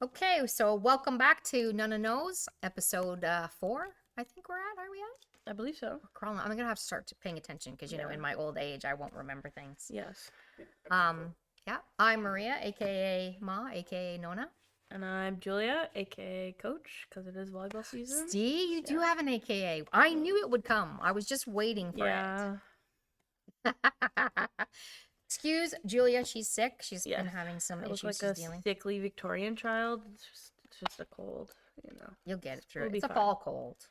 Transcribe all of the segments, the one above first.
Okay, so welcome back to Nona Knows, episode 4. I think we're at. Are we at? I believe so. We're crawling. I'm gonna have to start paying attention because Yeah. in my old age, I won't remember things. Yes. Um, yeah. I'm Maria, aka Ma, aka Nona. And I'm Julia, aka Coach, because it is volleyball season. See, you do Yeah. have an AKA. I knew it would come. I was just waiting for Yeah. it. Excuse Julia, she's sick. She's Yes. been having some I look issues like she's a dealing. sickly Victorian child. It's just a cold, you know. You'll get it through. It'll be It's a fine. fall cold.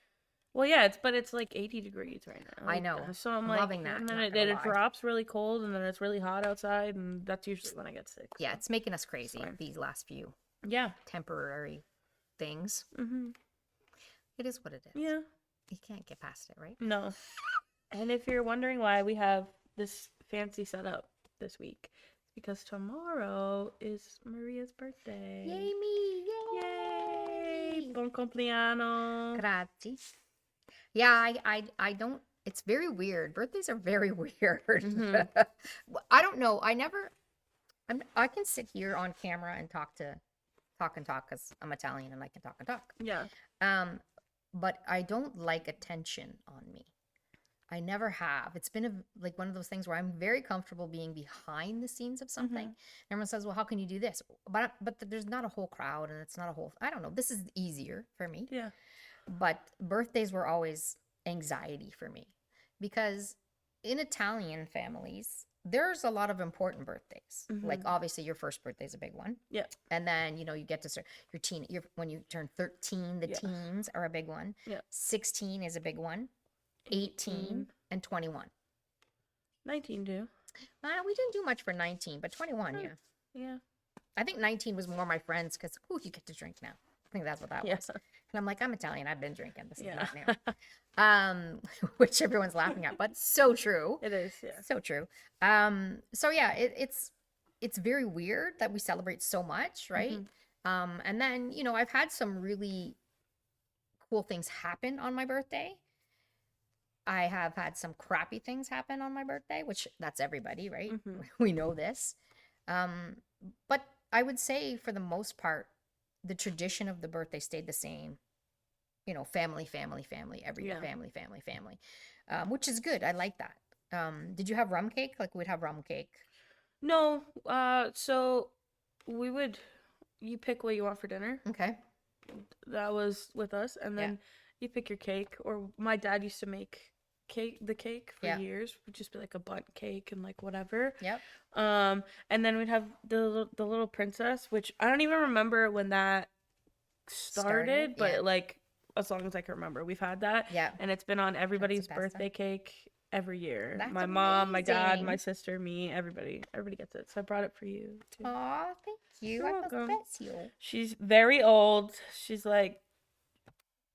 Well, yeah, it's like 80 degrees right now. I know. So I'm I'm like, loving that, and then not it, gonna it lie. drops really cold, and then it's really hot outside, and that's usually when I get sick. Yeah, so it's making us crazy fine. these last few Yeah. temporary things. Mm-hmm. It is what it is. Yeah. You can't get past it, right? No. And if you're wondering why we have this fancy setup this week, it's because tomorrow is Maria's birthday. Yay me! Yay! Yay! Buon compleanno. Grazie. Yeah, I don't. It's very weird. Birthdays are very weird. Mhm. I don't know. I can sit here on camera and talk because I'm Italian and I can talk and talk. Yeah. But I don't like attention on me. I never have. It's been like one of those things where I'm very comfortable being behind the scenes of something. Everyone says, "Well, how can you do this?" But there's not a whole crowd, and it's not a whole. I don't know. This is easier for me. Yeah. But birthdays were always anxiety for me because in Italian families, there's a lot of important birthdays. Like obviously your first birthday is a big one. Yeah. And then, you get to start when you turn 13, the Yes. teens are a big one. Yeah. 16 is a big one. 18 and 21. 19 too. We didn't do much for 19, but 21, Oh. yeah. Yeah. I think 19 was more my friends because, you get to drink now. I think that's what that Yeah. was. And I'm like, I'm Italian. I've been drinking. This is Yeah. not new. Which everyone's laughing at, but so true. It is, yeah. So true. So yeah, it's very weird that we celebrate so much, right? And then, I've had some really cool things happen on my birthday. I have had some crappy things happen on my birthday, which that's everybody, right? We know this. But I would say for the most part, the tradition of the birthday stayed the same. Family, family, family, every year, Yeah. family, family, family, which is good. I like that. Did you have rum cake? Like we'd have rum cake. No, so you pick what you want for dinner. Okay. That was with us, and then you pick your cake, or my dad used to make the cake for years. Would just be like a bundt cake and like whatever. Yep. And then we'd have the little princess, which I don't even remember when that started, but yeah. like as long as I can remember, we've had that. Yeah. And it's been on everybody's best, huh? birthday cake every year. That's My mom, my dad, amazing. my sister, me, everybody gets it. So I brought it for you too. Aw, thank you. You're I welcome. bless you. She's very old. She's like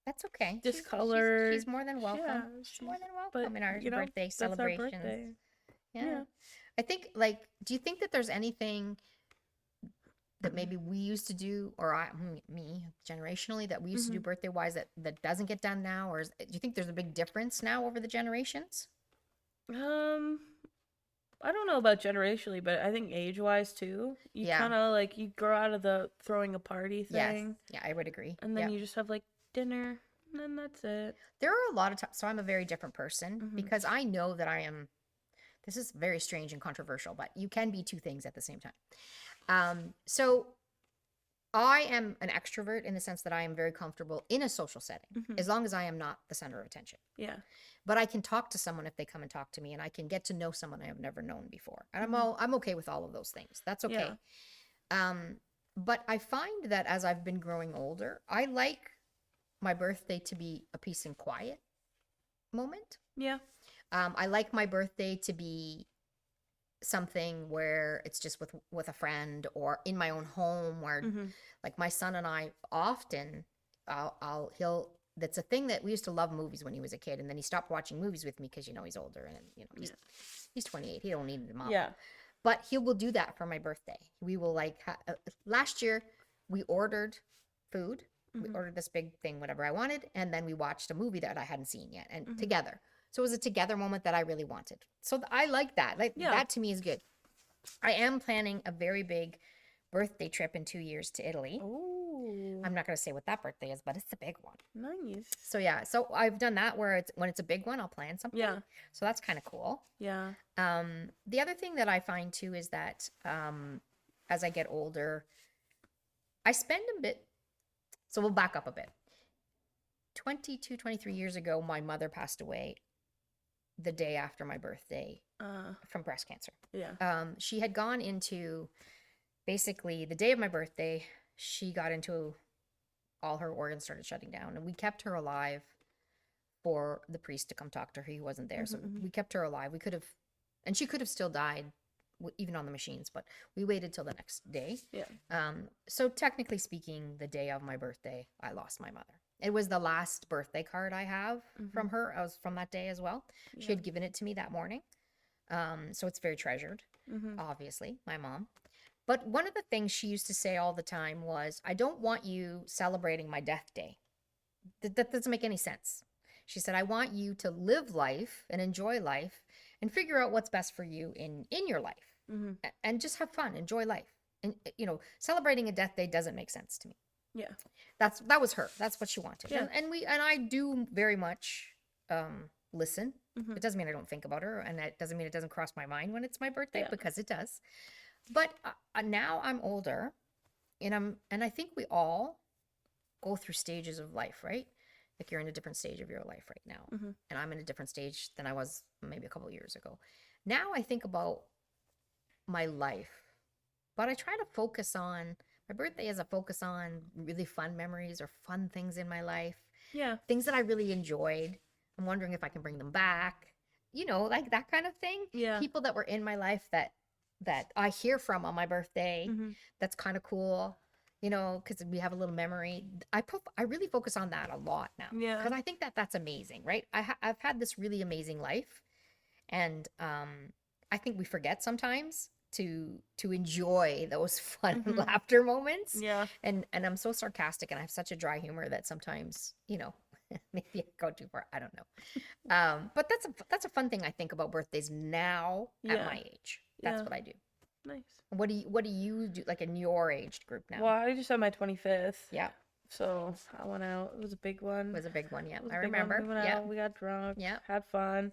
That's okay. discolored. She's more than welcome. Yeah, she's more than but, welcome in our you know, birthday that's our celebrations. birthday. Yeah. I think, like, do you think that there's anything that maybe we used to do, or me, generationally, that we used to do birthday wise that doesn't get done now? Or do you think there's a big difference now over the generations? I don't know about generationally, but I think age-wise too. You Yeah. kind of like you grow out of the throwing a party Yes. thing, Yeah, I would agree. and then Yeah. you just have like dinner, and then that's it. There are a lot of times, so I'm a very different person because I know that this is very strange and controversial, but you can be two things at the same time. So I am an extrovert in the sense that I am very comfortable in a social setting, as long as I am not the center of attention. Yeah. But I can talk to someone if they come and talk to me, and I can get to know someone I have never known before. And I'm okay with all of those things. That's okay. But I find that as I've been growing older, I like my birthday to be a peace and quiet moment. Yeah. I like my birthday to be something where it's just with a friend or in my own home where like my son and I often that's a thing that we used to love movies when he was a kid, and then he stopped watching movies with me because he's older and he's 28. He don't need mom. Yeah. But he will do that for my birthday. We will like last year we ordered food. We ordered this big thing, whatever I wanted, and then we watched a movie that I hadn't seen yet, and together. So it was a together moment that I really wanted. So I like that. That to me is good. I am planning a very big birthday trip in 2 years to Italy. Oh. I'm not going to say what that birthday is, but it's a big one. Nice. So yeah, so I've done that where it's when it's a big one, I'll plan something. Yeah. So that's kind of cool. Yeah. The other thing that I find too is that as I get older, I spend a bit. So we'll back up a bit. 22, 23 years ago, my mother passed away the day after my birthday from breast cancer. Yeah. She had gone into basically the day of my birthday, she got into all her organs started shutting down, and we kept her alive for the priest to come talk to her. He wasn't there, so we kept her alive. We could have, and she could have still died even on the machines, but we waited till the next day. Yeah. So technically speaking, the day of my birthday, I lost my mother. It was the last birthday card I have from her. I was from that day as well. She had given it to me that morning. So it's very treasured, obviously, my mom. But one of the things she used to say all the time was, I don't want you celebrating my death day. That doesn't make any sense. She said, I want you to live life and enjoy life and figure out what's best for you in your life and just have fun, enjoy life. And, celebrating a death day doesn't make sense to me. Yeah. That was her. That's what she wanted. Yeah. And I do very much listen. It doesn't mean I don't think about her, and that doesn't mean it doesn't cross my mind when it's my birthday, because it does. But now I'm older, and I think we all go through stages of life, right? Like you're in a different stage of your life right now, and I'm in a different stage than I was maybe a couple of years ago. Now I think about my life, but I try to focus on my birthday as a focus on really fun memories or fun things in my life. Yeah. Things that I really enjoyed. I'm wondering if I can bring them back. Like that kind of thing. Yeah. People that were in my life that I hear from on my birthday. That's kind of cool. Because we have a little memory. I really focus on that a lot now. Yeah. Because I think that's amazing, right? I've had this really amazing life, and I think we forget sometimes to enjoy those fun laughter moments. Yeah. And I'm so sarcastic, and I have such a dry humor that sometimes, maybe I go too far. I don't know. But that's a fun thing I think about birthdays now at my age. That's what I do. Nice. What do you do like in your aged group now? Well, I just had my 25th. Yeah. So I went out. It was a big one. It was a big one, yeah. It was I a big one. remember. We went Yeah. out, we got drunk. Yeah. Had fun.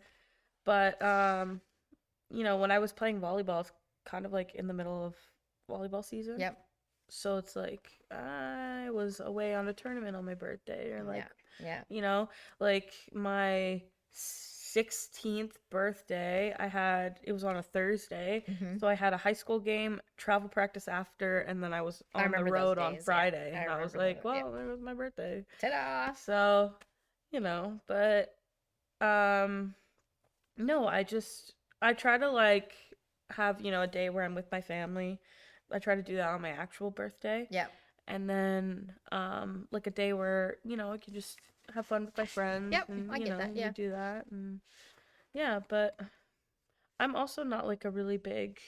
But when I was playing volleyball, it's kind of like in the middle of volleyball season. Yep. So it's like I was away on a tournament on my birthday, or like yeah. Like my 16th birthday, it was on a Thursday. So I had a high school game, travel practice after, and then I was on the road on Friday. And I was like, well, there was my birthday. Ta-da! So, but no, I try to like have, a day where I'm with my family. I try to do that on my actual birthday. Yeah. And then like a day where, I can just have fun with my friends. Yep, and, I get that. Yeah. we do that. And yeah, but I'm also not like a really big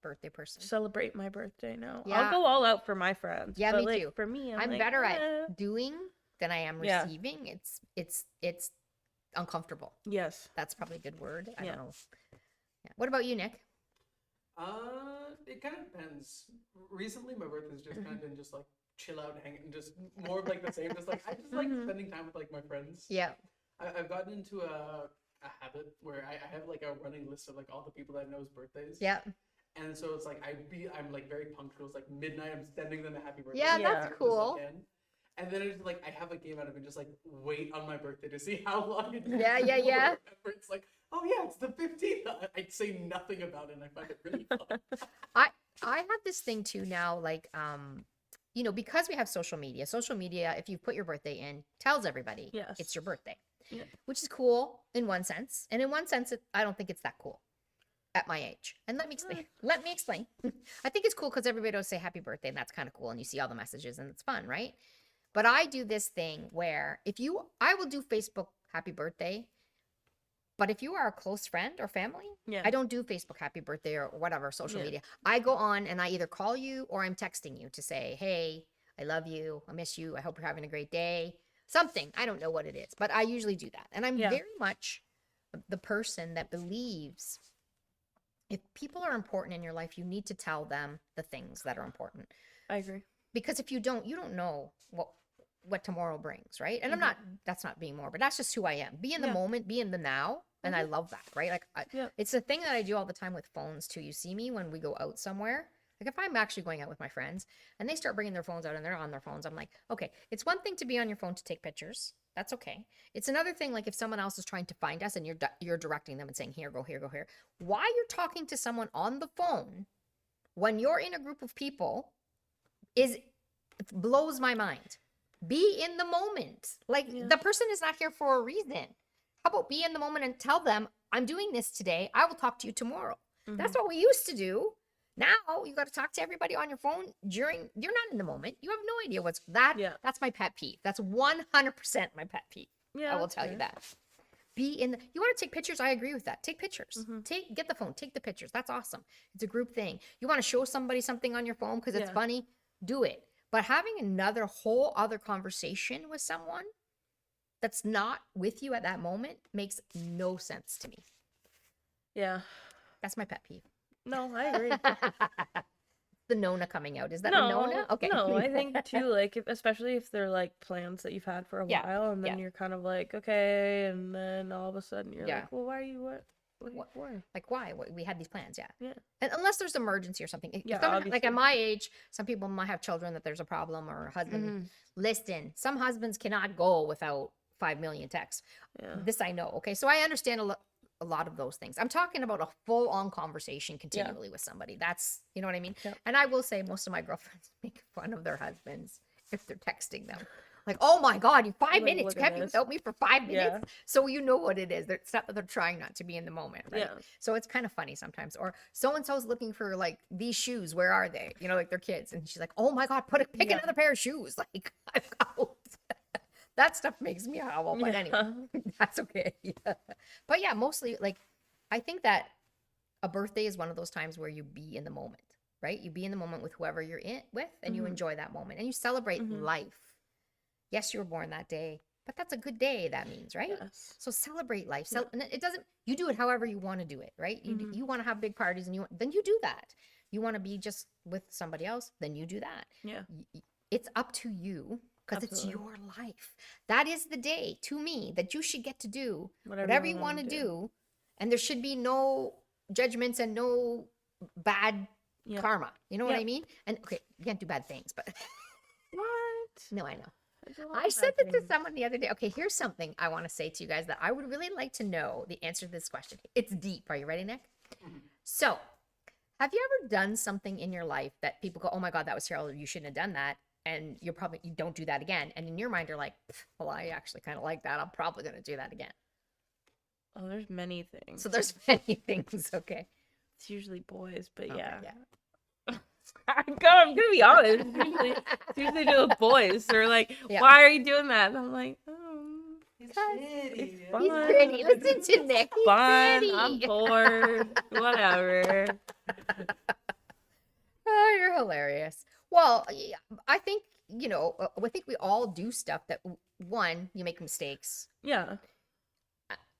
birthday person. Celebrate my birthday now. Yeah. I'll go all out for my friends. Yeah, but me like, too. For me, I'm like, better at doing than I am receiving. It's uncomfortable. Yes. That's probably a good word. I don't know. Yeah. What about you, Nick? It kind of depends. Recently, my birthday's just kind of been just like chill out, hang, and just more of like the same. Just like I just like spending time with like my friends. Yeah. I've gotten into a habit where I have like a running list of like all the people that I know's birthdays. Yeah. And so it's like I'm like very punctual. It's like midnight. I'm sending them a happy birthday. Yeah, that's cool. And then it's like I have a game out of it, just like wait on my birthday to see how long it takes. Yeah. It's like, oh yeah, it's the 15th. I'd say nothing about it, and I find it really fun. I have this thing too now, like because we have social media, if you put your birthday in, tells everybody it's your birthday. Yeah. Which is cool in one sense. And in one sense, I don't think it's that cool at my age. And let me explain. I think it's cool because everybody will say happy birthday, and that's kind of cool. And you see all the messages, and it's fun, right? But I do this thing where I will do Facebook happy birthday, but if you are a close friend or family, I don't do Facebook happy birthday or whatever, social media. I go on and I either call you or I'm texting you to say, hey, I love you. I miss you. I hope you're having a great day. Something. I don't know what it is, but I usually do that. And I'm very much the person that believes if people are important in your life, you need to tell them the things that are important. I agree. Because if you don't know what tomorrow brings, right? And that's not being morbid. That's just who I am. Be in the moment, be in the now. And I love that, right? Like, it's a thing that I do all the time with phones too. You see me when we go out somewhere. Like if I'm actually going out with my friends and they start bringing their phones out and they're on their phones, I'm like, okay, it's one thing to be on your phone to take pictures. That's okay. It's another thing, like if someone else is trying to find us and you're directing them and saying, here, go here, go here. Why you're talking to someone on the phone when you're in a group of people it blows my mind. Be in the moment. Like the person is not here for a reason. How about be in the moment and tell them, I'm doing this today. I will talk to you tomorrow. That's what we used to do. Now you got to talk to everybody on your phone you're not in the moment. You have no idea what's that. That's my pet peeve. That's 100% my pet peeve. I will tell you that. Be in you want to take pictures? I agree with that. Take pictures. Get the phone, take the pictures. That's awesome. It's a group thing. You want to show somebody something on your phone because it's funny? Do it. But having another whole other conversation with someone that's not with you at that moment makes no sense to me. Yeah. That's my pet peeve. No, I agree. The Nona coming out. Is that a Nona? Okay. No, I think too, like, especially if they're like plans that you've had for a while and then you're kind of like, okay, and then all of a sudden you're like, well, why are you, why? Like, why? We had these plans, Yeah. And unless there's emergency or something. Like at my age, some people might have children that there's a problem or a husband. Listen, some husbands cannot go without 5 million texts. This I know, okay? So I understand a lot of those things. I'm talking about a full-on conversation continually with somebody. That's, you know what I mean? And I will say most of my girlfriends make fun of their husbands if they're texting them. Like, oh my God, you 5 minutes. You kept me without me for 5 minutes. So you know what it is. It's not that they're trying not to be in the moment, right? So it's kind of funny sometimes. Or so-and-so's looking for like these shoes. Where are they? You know, like their kids. And she's like, oh my God, pick another pair of shoes. Like, I'm out. That stuff makes me howl. But anyway, that's okay. But yeah, mostly like, I think that a birthday is one of those times where you be in the moment, right? You be in the moment with whoever you're in with and you enjoy that moment and you celebrate life. Yes, you were born that day, but that's a good day, that means, right? Yes. So celebrate life. And it doesn't, you do it however you want to do it, right? You want to have big parties and then you do that. You want to be just with somebody else, then you do that. Yeah. It's up to you because it's your life. That is the day, to me, that you should get to do whatever you want to do. And there should be no judgments and no bad karma. You know what I mean? And okay, you can't do bad things, but... What? No, I know. I said that to someone the other day. Okay, here's something I want to say to you guys that I would really like to know the answer to this question. It's deep. Are you ready, Nick? So, have you ever done something in your life that people go, oh my God, that was terrible. You shouldn't have done that. And you don't do that again. And in your mind, you're like, well, I actually kind of like that. I'm probably going to do that again. Oh, there's many things. So there's many things. Okay. It's usually boys, but I'm gonna be honest. It's usually to the boys. They're like, why are you doing that? And I'm like, it's pretty. He's pretty. Listen to Nick. He's fun. pretty. I'm bored. Whatever. Oh, you're hilarious. Well, I think, I think we all do stuff that, one, you make mistakes. Yeah.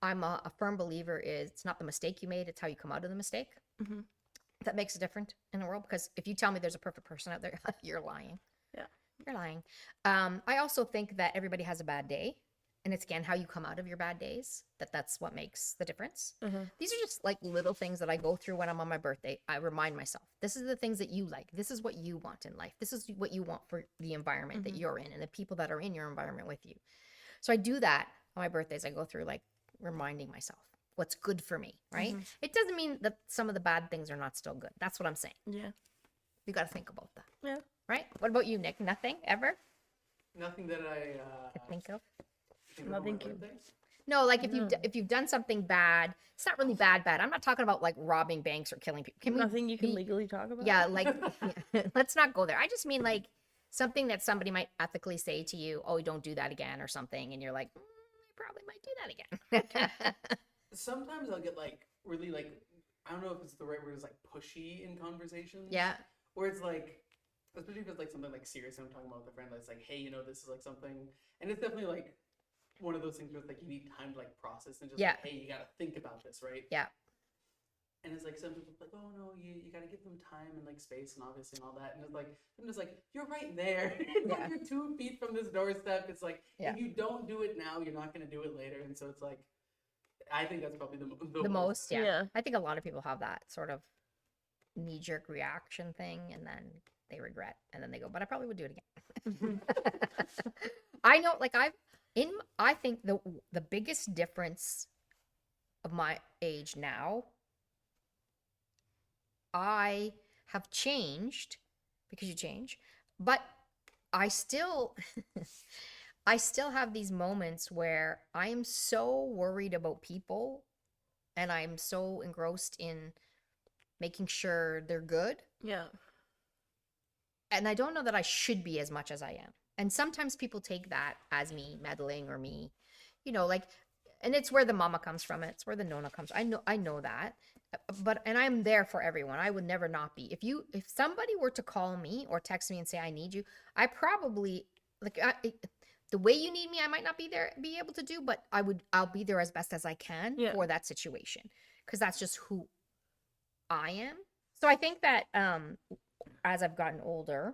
I'm a firm believer it's not the mistake you made, it's how you come out of the mistake. That makes a difference in the world, because if you tell me there's a perfect person out there, you're lying. Yeah. You're lying. I also think that everybody has a bad day. And it's, again, how you come out of your bad days, that's what makes the difference. These are just like little things that I go through when I'm on my birthday. I remind myself, this is the things that you like. This is what you want in life. This is what you want for the environment that you're in and the people that are in your environment with you. So I do that on my birthdays. I go through like reminding myself what's good for me, right? It doesn't mean that some of the bad things are not still good. That's what I'm saying. Yeah. You got to think about that. Yeah. Right? What about you, Nick? Nothing ever? Nothing that I think of. Nothing. No, like if you've done something bad, it's not really bad. I'm not talking about like robbing banks or killing people. Nothing you can legally talk about? Yeah, like let's not go there. I just mean like something that somebody might ethically say to you, oh, don't do that again or something. And you're like, I probably might do that again. Sometimes I'll get like really like, I don't know if it's the right word, it's like pushy in conversations. Yeah. Or it's like, especially if it's like something like serious I'm talking about with a friend, that's like, hey, this is like something, and it's definitely like one of those things where like you need time to like process and just like, hey, you gotta think about this, right? Yeah. And it's like some people are like, oh no, you gotta give them time and like space and obviously and all that. And it's like I'm just like, you're right there. Yeah. You're 2 feet from this doorstep. It's like Yeah. if you don't do it now, you're not gonna do it later. And so it's like I think that's probably The most, yeah. Yeah. I think a lot of people have that sort of knee-jerk reaction thing, and then they regret, and then they go, but I probably would do it again. I know, like I think the biggest difference of my age now, I have changed because you change, but I still I still have these moments where I am so worried about people and I'm so engrossed in making sure they're good. Yeah. And I don't know that I should be as much as I am. And sometimes people take that as me meddling or me, like, and it's where the mama comes from. It's where the Nona comes. I know that, but and I'm there for everyone. I would never not be. If somebody were to call me or text me and say I need you, I probably the way you need me, I might not be able to do, but I'll be there as best as I can for that situation because that's just who I am. So I think that as I've gotten older,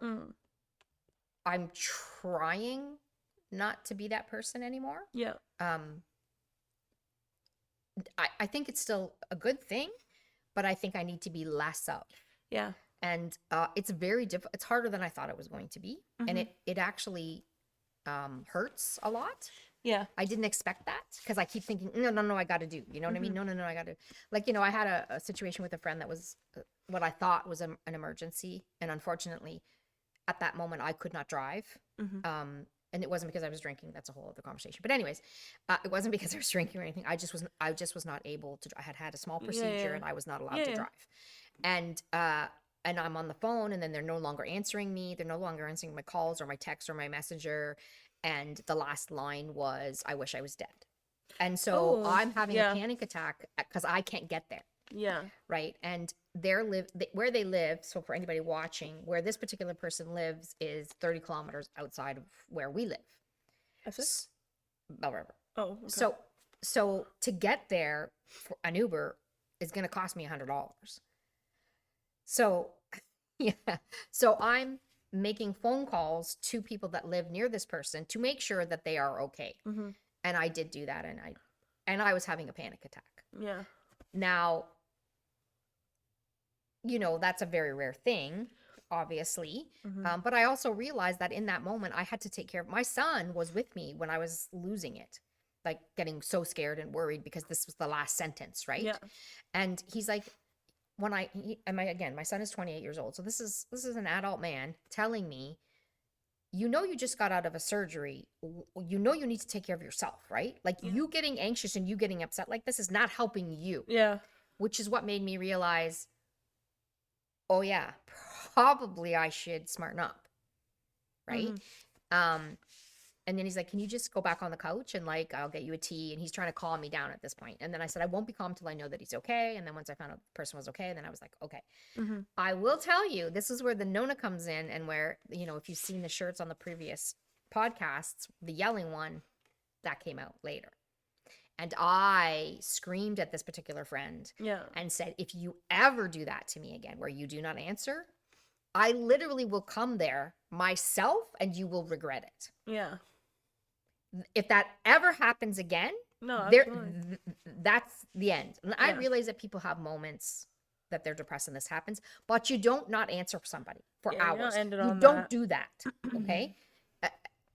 I'm trying not to be that person anymore. Yeah. I think it's still a good thing, but I think I need to be less of. Yeah. And it's very difficult. It's harder than I thought it was going to be. And it actually hurts a lot. Yeah. I didn't expect that because I keep thinking, no, I got to do. You know what I mean? No, I got to. Like, I had a situation with a friend that was what I thought was an emergency. And unfortunately, at that moment, I could not drive. And it wasn't because I was drinking. That's a whole other conversation. But anyways, it wasn't because I was drinking or anything. I just was not able to. I had a small procedure and I was not allowed to drive. And I'm on the phone and then they're no longer answering me. They're no longer answering my calls or my texts or my messenger. And the last line was, I wish I was dead. And so I'm having a panic attack because I can't get there. Yeah. Right. And where they live. So for anybody watching, where this particular person lives is 30 kilometers outside of where we live. That's Wherever. Oh, okay. So to get there for an Uber is going to cost me $100. So, yeah. So I'm making phone calls to people that live near this person to make sure that they are okay. And I did do that. And I was having a panic attack. Yeah. Now, that's a very rare thing, obviously. But I also realized that in that moment, I had to take care of my son was with me when I was losing it, like getting so scared and worried because this was the last sentence, right? Yeah. And he's like, my son is 28 years old. So this is an adult man telling me, you just got out of a surgery. You need to take care of yourself, right? Like you getting anxious and you getting upset like this is not helping you. Yeah. Which is what made me realize, oh yeah, probably I should smarten up. Right? And then he's like, can you just go back on the couch and like, I'll get you a tea. And he's trying to calm me down at this point. And then I said, I won't be calm till I know that he's okay. And then once I found out the person was okay, then I was like, okay. I will tell you, this is where the Nona comes in and where, if you've seen the shirts on the previous podcasts, the yelling one, that came out later. And I screamed at this particular friend and said, if you ever do that to me again, where you do not answer, I literally will come there myself and you will regret it. Yeah. If that ever happens again, that's the end. And I realize that people have moments that they're depressed and this happens, but you don't not answer somebody for hours. You don't do that. Okay.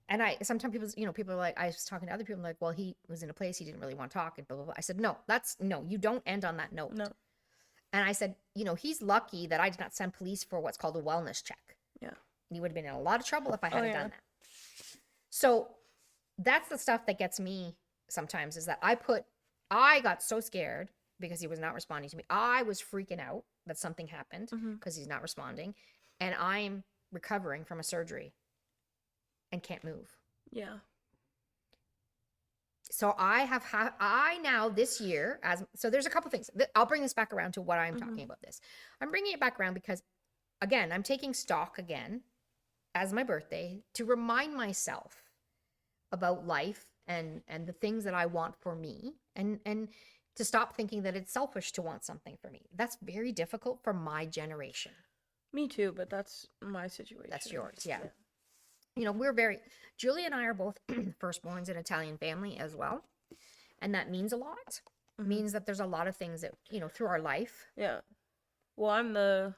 And sometimes people are like, I was talking to other people, like, well, he was in a place he didn't really want to talk and blah, blah, blah. I said, no, you don't end on that note. No. And I said, he's lucky that I did not send police for what's called a wellness check. Yeah. And he would have been in a lot of trouble if I hadn't done that. So that's the stuff that gets me sometimes is that I got so scared because he was not responding to me. I was freaking out that something happened because he's not responding. And I'm recovering from a surgery and can't move. Yeah. So I now this year, so there's a couple things. I'll bring this back around to what I'm talking about this. I'm bringing it back around because, again, I'm taking stock again as my birthday to remind myself about life and the things that I want for me. And to stop thinking that it's selfish to want something for me. That's very difficult for my generation. Me too, but that's my situation. That's yours, yeah. You know, Julie and I are both firstborns in Italian family as well. And that means a lot. Means that there's a lot of things that, you know, through our life. Yeah. Well, I'm the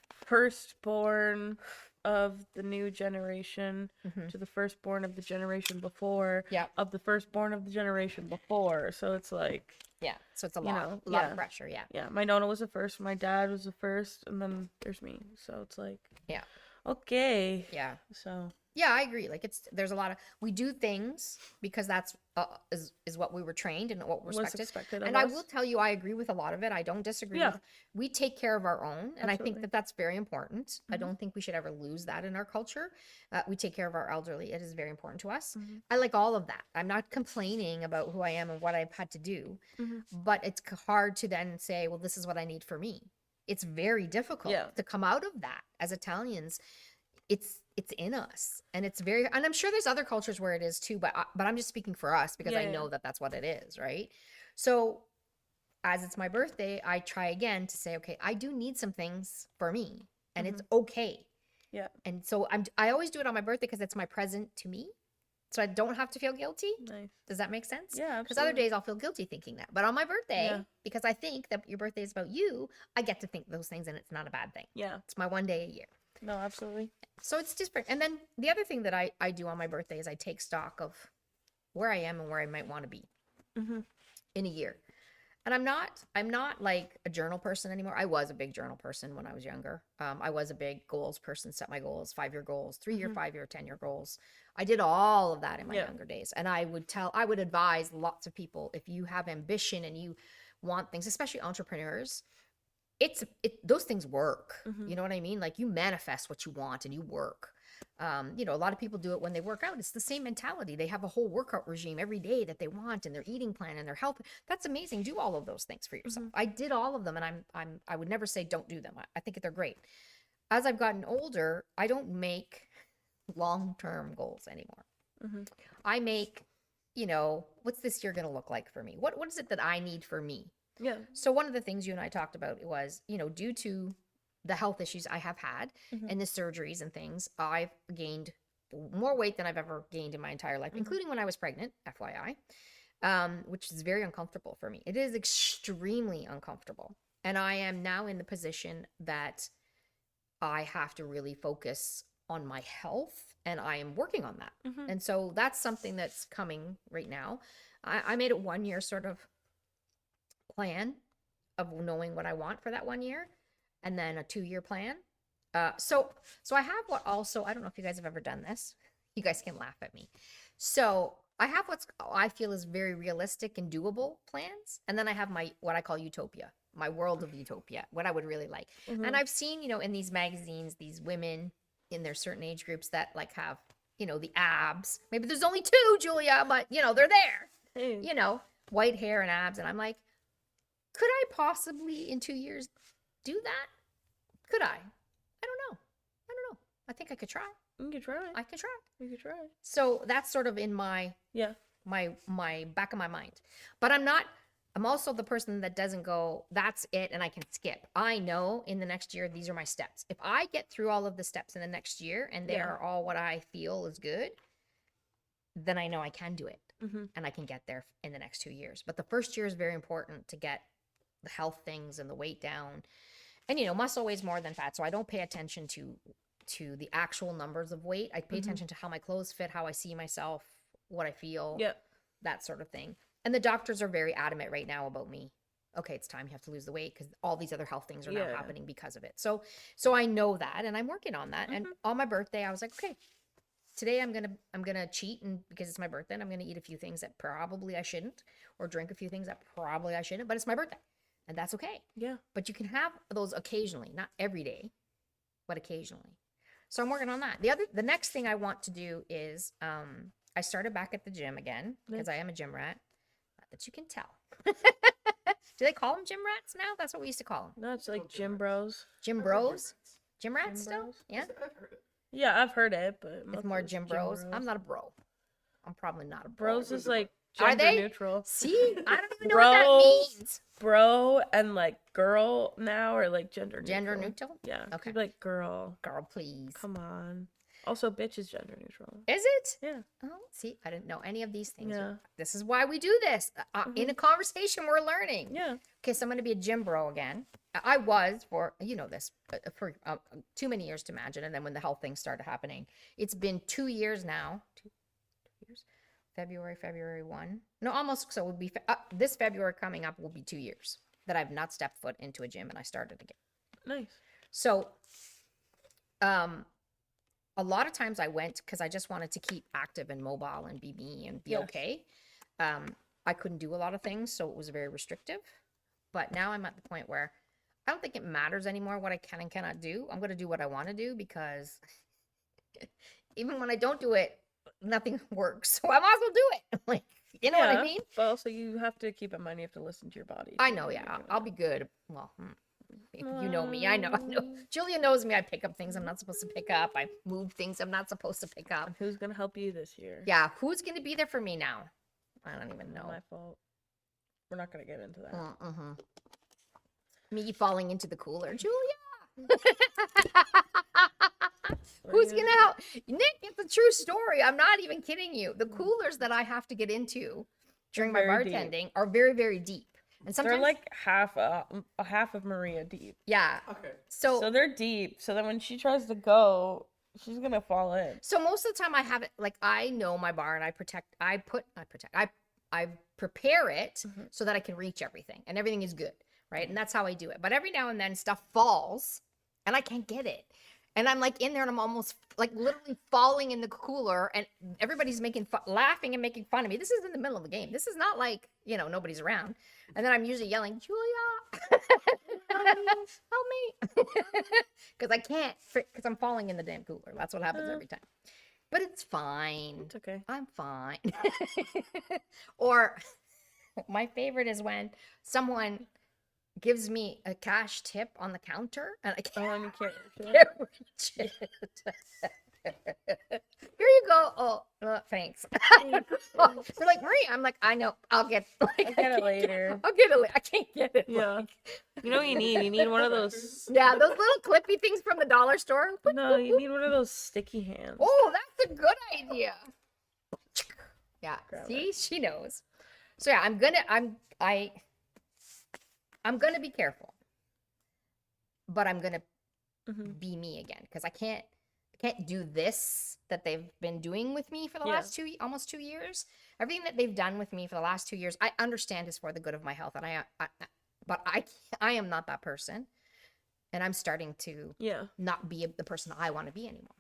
firstborn of the new generation to the firstborn of the generation before, of the firstborn of the generation before. So it's like, yeah, so it's a lot of pressure. Yeah, my Nona was the first, my dad was the first, and then there's me. So it's like, okay. Yeah. So yeah, I agree. Like there's a lot of, we do things because that's is what we were trained and what we're expected. And I will tell you, I agree with a lot of it. I don't disagree. We take care of our own, and I think that that's very important. I don't think we should ever lose that in our culture. We take care of our elderly. It is very important to us. I like all of that. I'm not complaining about who I am and what I've had to do, but it's hard to then say, well, this is what I need for me. It's very difficult to come out of that as Italians. It's in us, and and I'm sure there's other cultures where it is too, but I'm just speaking for us because I know that that's what it is, right? So as it's my birthday, I try again to say, okay, I do need some things for me, and it's okay. Yeah. And so I always do it on my birthday because it's my present to me, so I don't have to feel guilty. Nice. Does that make sense? Yeah, because other days I'll feel guilty thinking that, but on my birthday, because I think that your birthday is about you, I get to think those things, and it's not a bad thing. Yeah, it's my one day a year. No, absolutely. So it's different. And then the other thing that I do on my birthday is I take stock of where I am and where I might want to be in a year. And I'm not like a journal person anymore. I was a big journal person when I was younger. I was a big goals person, set my goals, 5-year goals, 3-year, 5-year, 10-year goals. I did all of that in my younger days. And I would advise lots of people, if you have ambition and you want things, especially entrepreneurs, those things work. You know what I mean? Like, you manifest what you want and you work. You know, a lot of people do it when they work out. It's the same mentality. They have a whole workout regime every day that they want, and their eating plan and their health. That's amazing. Do all of those things for yourself. I did all of them, and I would never say don't do them. I think they're great. As I've gotten older, I don't make long-term goals anymore. I make, you know, what's this year going to look like for me? What is it that I need for me? Yeah. So one of the things you and I talked about was, you know, due to the health issues I have had and the surgeries and things, I've gained more weight than I've ever gained in my entire life, including when I was pregnant, FYI, which is very uncomfortable for me. It is extremely uncomfortable. And I am now in the position that I have to really focus on my health, and I am working on that. And so that's something that's coming right now. I made it 1 year sort of plan of knowing what I want for that 1 year, and then a 2-year plan. So I have what also, I don't know if you guys have ever done this. You guys can laugh at me. So I have what I feel is very realistic and doable plans. And then I have what I call utopia, my world of utopia, what I would really like. And I've seen, you know, in these magazines, these women in their certain age groups that like have, you know, the abs. Maybe there's only 2, Julia, but you know, they're there, you know, white hair and abs. And I'm like, could I possibly in 2 years do that? Could I? I don't know. I think I could try. You could try. I could try. You could try. So that's sort of in my my back of my mind. But I'm also the person that doesn't go, that's it and I can skip. I know in the next year, these are my steps. If I get through all of the steps in the next year and they are all what I feel is good, then I know I can do it and I can get there in the next 2 years. But the first year is very important to get the health things and the weight down. And, you know, muscle weighs more than fat. So I don't pay attention to the actual numbers of weight. I pay attention to how my clothes fit, how I see myself, what I feel, that sort of thing. And the doctors are very adamant right now about me. Okay, it's time you have to lose the weight because all these other health things are now happening because of it. So I know that, and I'm working on that. And on my birthday, I was like, okay, today I'm gonna cheat, and because it's my birthday, and I'm gonna eat a few things that probably I shouldn't, or drink a few things that probably I shouldn't. But it's my birthday, and that's okay. Yeah. But you can have those occasionally, not every day, but occasionally. So I'm working on that. The next thing I want to do is I started back at the gym again because I am a gym rat. Not that you can tell. Do they call them gym rats now? That's what we used to call them. No, it's like gym bros. Gym bros? Gym rats still? Bros? Yeah. I've heard it. Yeah, I've heard it, but It's more gym bros. I'm not a bro. I'm probably not a bro. Bros is like Are gender they? neutral. See, I don't even know what that means. Bro and like girl now are like gender neutral. Gender neutral? Yeah. Okay. Like girl. Girl, please. Come on. Also, bitch is gender neutral. Is it? Yeah. Oh, see, I didn't know any of these things. Yeah. This is why we do this. In a conversation, we're learning. Yeah. Okay, so I'm going to be a gym bro again. I was for, you know this, for too many years to imagine. And then when the health thing started happening, it's been 2 years now. 2 years? February 1. No, almost. So it would be this February coming up will be 2 years that I've not stepped foot into a gym and I started again. Nice. So, a lot of times I went because I just wanted to keep active and mobile and be me and be okay. I couldn't do a lot of things, so it was very restrictive. But now I'm at the point where I don't think it matters anymore what I can and cannot do. I'm going to do what I want to do because even when I don't do it, nothing works. So I might as well do it. Like, you know what I mean? But also you have to keep in mind you have to listen to your body. I know, yeah. I'll be good. Well, if you know me, I know. Julia knows me. I pick up things I'm not supposed to pick up. I move things I'm not supposed to pick up. And who's going to help you this year? Yeah, who's going to be there for me now? I don't even know. My fault. We're not going to get into that. Me falling into the cooler. Julia! Who's going to help? Nick, it's a true story. I'm not even kidding you. The coolers that I have to get into during my bartending are very, very deep. And sometimes they're like half of Maria deep. Yeah. Okay. So they're deep. So then when she tries to go, she's gonna fall in. So most of the time I have it like I know my bar and I prepare it so that I can reach everything and everything is good, right? And that's how I do it. But every now and then stuff falls and I can't get it. And I'm like in there and I'm almost like literally falling in the cooler and everybody's laughing and making fun of me. This is in the middle of the game. This is not like, nobody's around. And then I'm usually yelling, Julia, help me. Because I can't, because I'm falling in the damn cooler. That's what happens every time. But it's fine. It's okay. I'm fine. Or my favorite is when someone gives me a cash tip on the counter and I can't reach it. Here you go. Oh, thanks. They're like, Marie. I'm like, I know. I'll get it later. I'll get it later. I can't get it. Yeah. You know what you need? You need one of those. Yeah, those little clippy things from the dollar store. No, you need one of those sticky hands. Oh, that's a good idea. Yeah. Grab See, she knows. So yeah, I'm gonna be careful, but I'm gonna be me again because I can't do this that they've been doing with me for the last almost 2 years. Everything that they've done with me for the last 2 years, I understand is for the good of my health, and I am not that person, and I'm starting to not be the person I want to be anymore.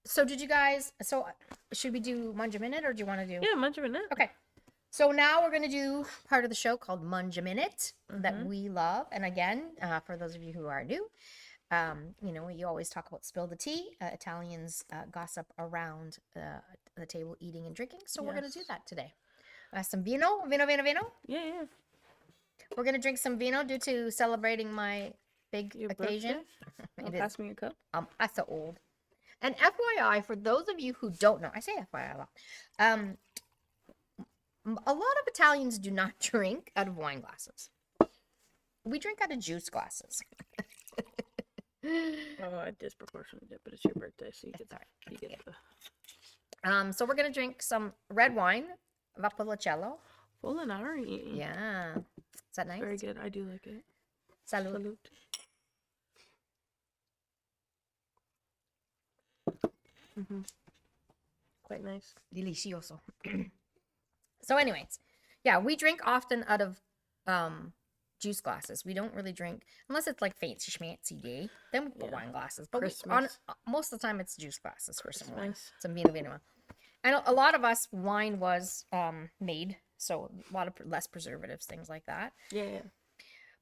So did you guys? So should we do Munge a Minute or do you want to do? Yeah, Munge a Minute. Okay. So now we're going to do part of the show called Munge a Minute that we love. And again, for those of you who are new, you always talk about spill the tea. Italians gossip around the table eating and drinking. So we're going to do that today. Some vino. Yeah. We're going to drink some vino due to celebrating my big occasion. Pass me a cup. I'm so old. And FYI, for those of you who don't know, I say FYI a lot. A lot of Italians do not drink out of wine glasses. We drink out of juice glasses. Oh, I disproportionately did, but it's your birthday, so you get that. You get the... So we're gonna drink some red wine, Valpolicella. Molinari. Yeah. Is that nice? Very good. I do like it. Salute. Quite nice. Delicioso. So anyways, yeah, we drink often out of juice glasses. We don't really drink unless it's like fancy schmancy day. Then we put wine glasses. But most of the time it's juice glasses for some wine. Some vino. And a lot of us, wine was made, so a lot of less preservatives, things like that. Yeah.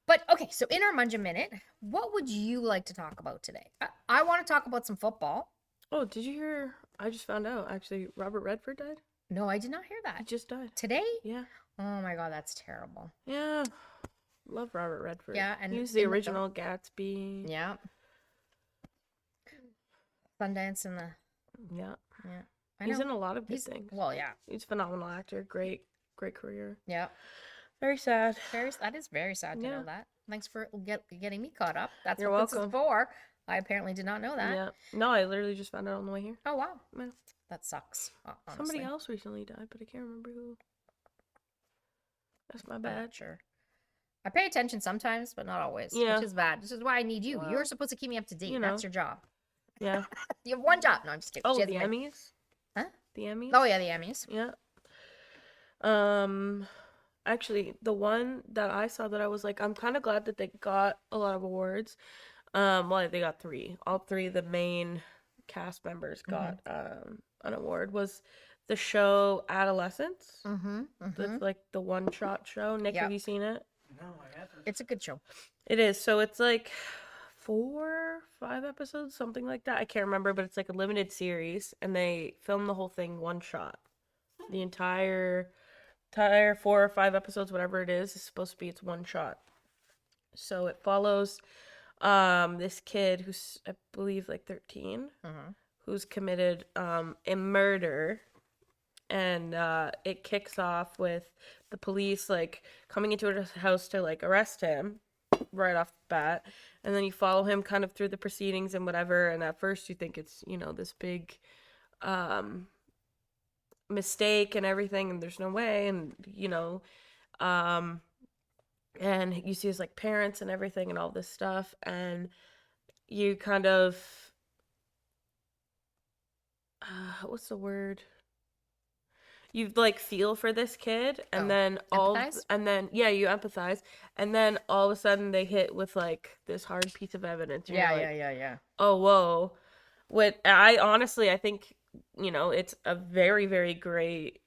But okay, so in our Munge a Minute, what would you like to talk about today? I want to talk about some football. Oh, did you hear? I just found out, actually, Robert Redford died. No, I did not hear that. He just died. Today? Yeah. Oh my God, that's terrible. Yeah. Love Robert Redford. Yeah, and he was the original Gatsby. Yeah. Sundance and Yeah. I He's know. in a lot of good things. Well, yeah. He's a phenomenal actor. Great great career. Yeah. Very sad. That is very sad to know that. Thanks for getting me caught up. That's You're what this is welcome. for. I apparently did not know that. Yeah. No, I literally just found out on the way here. Oh, wow. Yeah. That sucks, honestly. Somebody else recently died, but I can't remember who. That's my I'm bad. not sure. I pay attention sometimes, but not always, Yeah. which is bad. This is why I need you. Well, You're supposed to keep me up to date. That's your job. Yeah. You have one job. No, I'm just kidding. Oh, the Emmys? Huh? The Emmys? Oh, yeah, the Emmys. Yeah. Actually, the one that I saw that I was like, I'm kind of glad that they got a lot of awards. Well, they got 3. All 3 of the main cast members got an award. Was the show Adolescence? That's like the one-shot show. Nick, have you seen it? No, I haven't. It's a good show. It is. So it's like 4, 5 episodes, something like that. I can't remember, but it's like a limited series, and they film the whole thing one shot. The entire 4 or 5 episodes, whatever it is supposed to be its one shot. So it follows this kid who's, I believe, like 13, who's committed a murder, and it kicks off with the police like coming into his house to like arrest him right off the bat, and then you follow him kind of through the proceedings and whatever, and at first you think it's, you know, this big mistake and everything, and there's no way, and you know, and you see his like parents and everything and all this stuff, and you kind of what's the word, you like feel for this kid, and then you empathize, and then all of a sudden they hit with like this hard piece of evidence. Yeah. Oh, whoa. I think, you know, it's a very, very great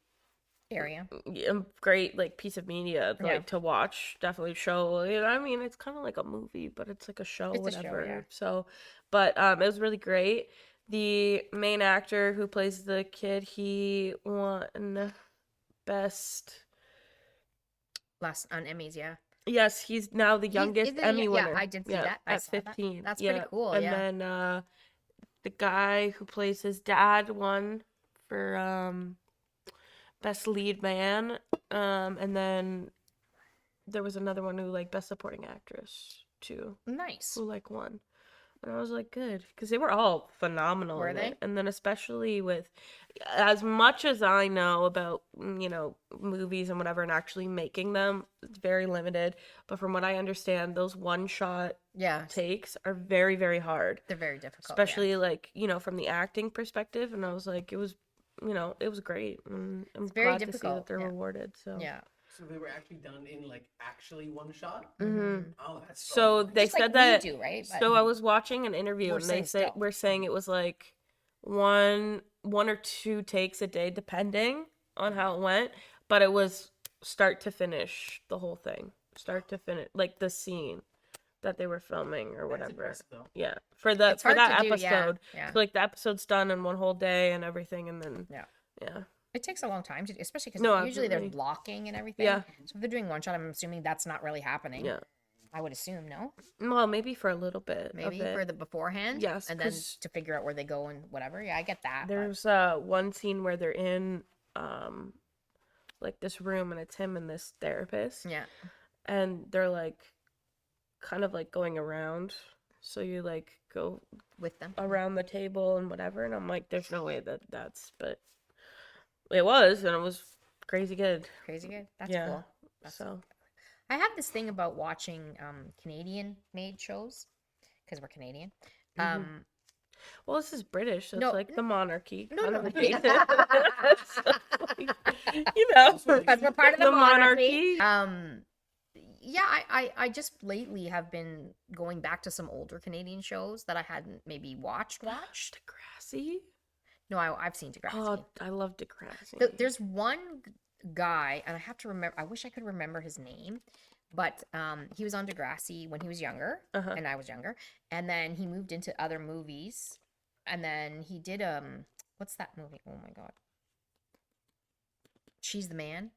great like piece of media like to watch. Definitely show. I mean, it's kind of like a movie, but it's like a show, whatever. So, but it was really great. The main actor who plays the kid, he won best last on Emmys. Yeah. Yes, he's now the youngest Emmy winner. Yeah, I did see that. At 15. That's pretty cool. And then the guy who plays his dad won for best lead man, and then there was another one who like best supporting actress too. Nice. Who like won. And I was like, good, because they were all phenomenal. Were they? And then especially with, as much as I know about, you know, movies and whatever, and actually making them, it's very limited. But from what I understand, those one-shot takes are very, very hard. They're very difficult. Especially like, you know, from the acting perspective. And I was like, it was, you know, it was great. And I'm glad to see that they're rewarded. So yeah. So they were actually done in like actually one shot. Oh, that's so they just said like that. We do, right? But so I was watching an interview, and they say we're saying it was like one or 2 takes a day, depending on how it went. But it was start to finish, the whole thing, start to finish, like the scene that they were filming or whatever. Yeah, for that episode, like the episode's done in one whole day and everything, and then yeah. It takes a long time to do, especially because usually there's blocking and everything. Yeah. So if they're doing one shot, I'm assuming that's not really happening. Yeah. I would assume, no? Well, maybe for a little bit. Maybe for the beforehand. Yes. And then to figure out where they go and whatever. Yeah, I get that. There's one scene where they're in like this room, and it's him and this therapist. Yeah. And they're like kind of like going around. So you like go with them around the table and whatever. And I'm like, there's no way that's, but it was, and it was crazy good. That's cool. So I have this thing about watching Canadian made shows because we're Canadian. Well, this is British, so it's like the monarchy. No. So, like, you know, because we're part of the monarchy. Yeah, I just lately have been going back to some older Canadian shows that I hadn't maybe watched. Degrassi? No, I've seen Degrassi. Oh, I love Degrassi. There's one guy, and I have to remember, I wish I could remember his name, but he was on Degrassi when he was younger, and I was younger, and then he moved into other movies, and then he did, what's that movie? Oh my God. She's the Man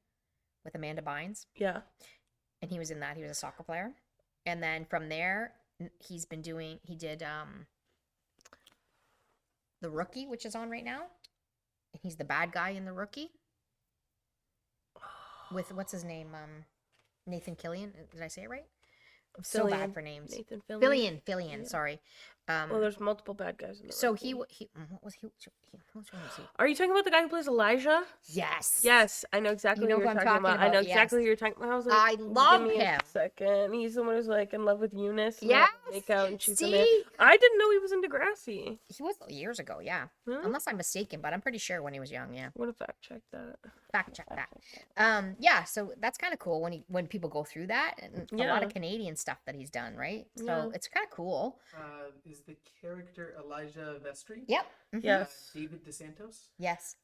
with Amanda Bynes. Yeah. And he was in that. He was a soccer player. And then from there, he did The Rookie, which is on right now. And he's the bad guy in The Rookie. with what's his name? Nathan Killian. Did I say it right? I'm so bad for names. Nathan Fillion. Fillion. Yeah. Sorry. Well, there's multiple bad guys in the So Red Team. what was he? Which one was he? Are you talking about the guy who plays Elijah? Yes. Yes, I know exactly You know who you're who I'm talking talking about. I know about, exactly yes. who you're talking about. I was like, I love give me him. a second. He's the one who's like in love with Eunice. And Yes. they make out and she's the man. See? I didn't know he was in Degrassi. He was years ago, yeah. Really? Unless I'm mistaken, but I'm pretty sure when he was young, yeah. I'm gonna fact check that. Fact check that. Yeah, so that's kind of cool when people go through that, and a lot of Yeah. Canadian stuff that he's done, right? So Yeah. it's kind of cool. Is the character Elijah Vestry? Yep. Mhm. Yes. David DeSantos? Yes.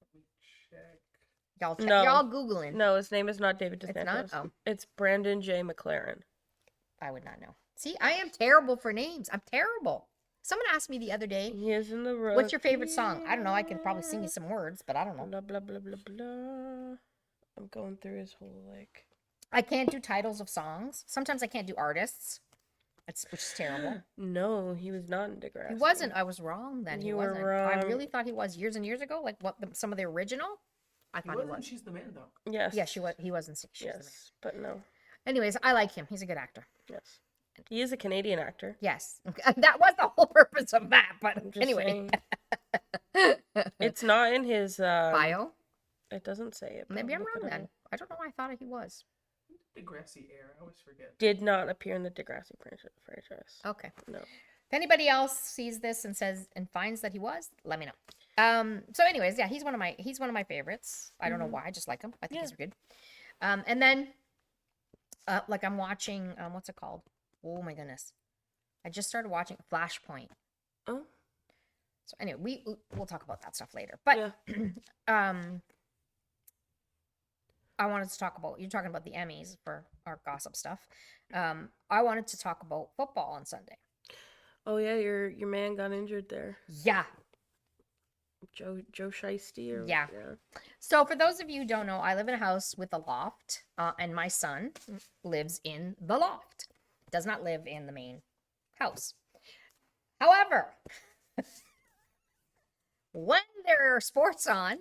Let me check. Y'all check. No. You're all googling. No, his name is not David DeSantos. It's not? Oh. It's Brandon J. McLaren. I would not know. See, I am terrible for names. I'm terrible. Someone asked me the other day, He is in the road. "What's your favorite song?" I don't know. I can probably sing you some words, but I don't know. Blah blah blah blah blah. I'm going through his whole like. I can't do titles of songs. Sometimes I can't do artists. Which is terrible. No, he was not in Degrassi. He wasn't. I was wrong then. He You were wasn't. I wrong. really thought he was years and years ago. Like some of the original. I He thought he wasn't was. She's the Man, though. Yes. Yeah, she was. He wasn't. She was the man. Yes, but no. Anyways, I like him. He's a good actor. Yes. He is a Canadian actor. Yes, that was the whole purpose of that. But I'm just anyway, saying. It's not in his bio. It doesn't say it. but Maybe I'll I'm look wrong it then. up. I don't know why I thought he was. Degrassi era. I always forget. Did not appear in the Degrassi franchise. Okay. No. If anybody else sees this and says and finds that he was, let me know. So anyways, yeah, he's one of my favorites. I don't know why, I just like him. I think he's good. And then like I'm watching what's it called? Oh my goodness. I just started watching Flashpoint. Oh. So anyway, we'll talk about that stuff later. But Yeah. I wanted to talk about, you're talking about the Emmys for our gossip stuff. I wanted to talk about football on Sunday. Oh yeah, your man got injured there. Yeah. Joe Shiesty or Yeah. So for those of you who don't know, I live in a house with a loft, and my son lives in the loft. Does not live in the main house. However, when there are sports on,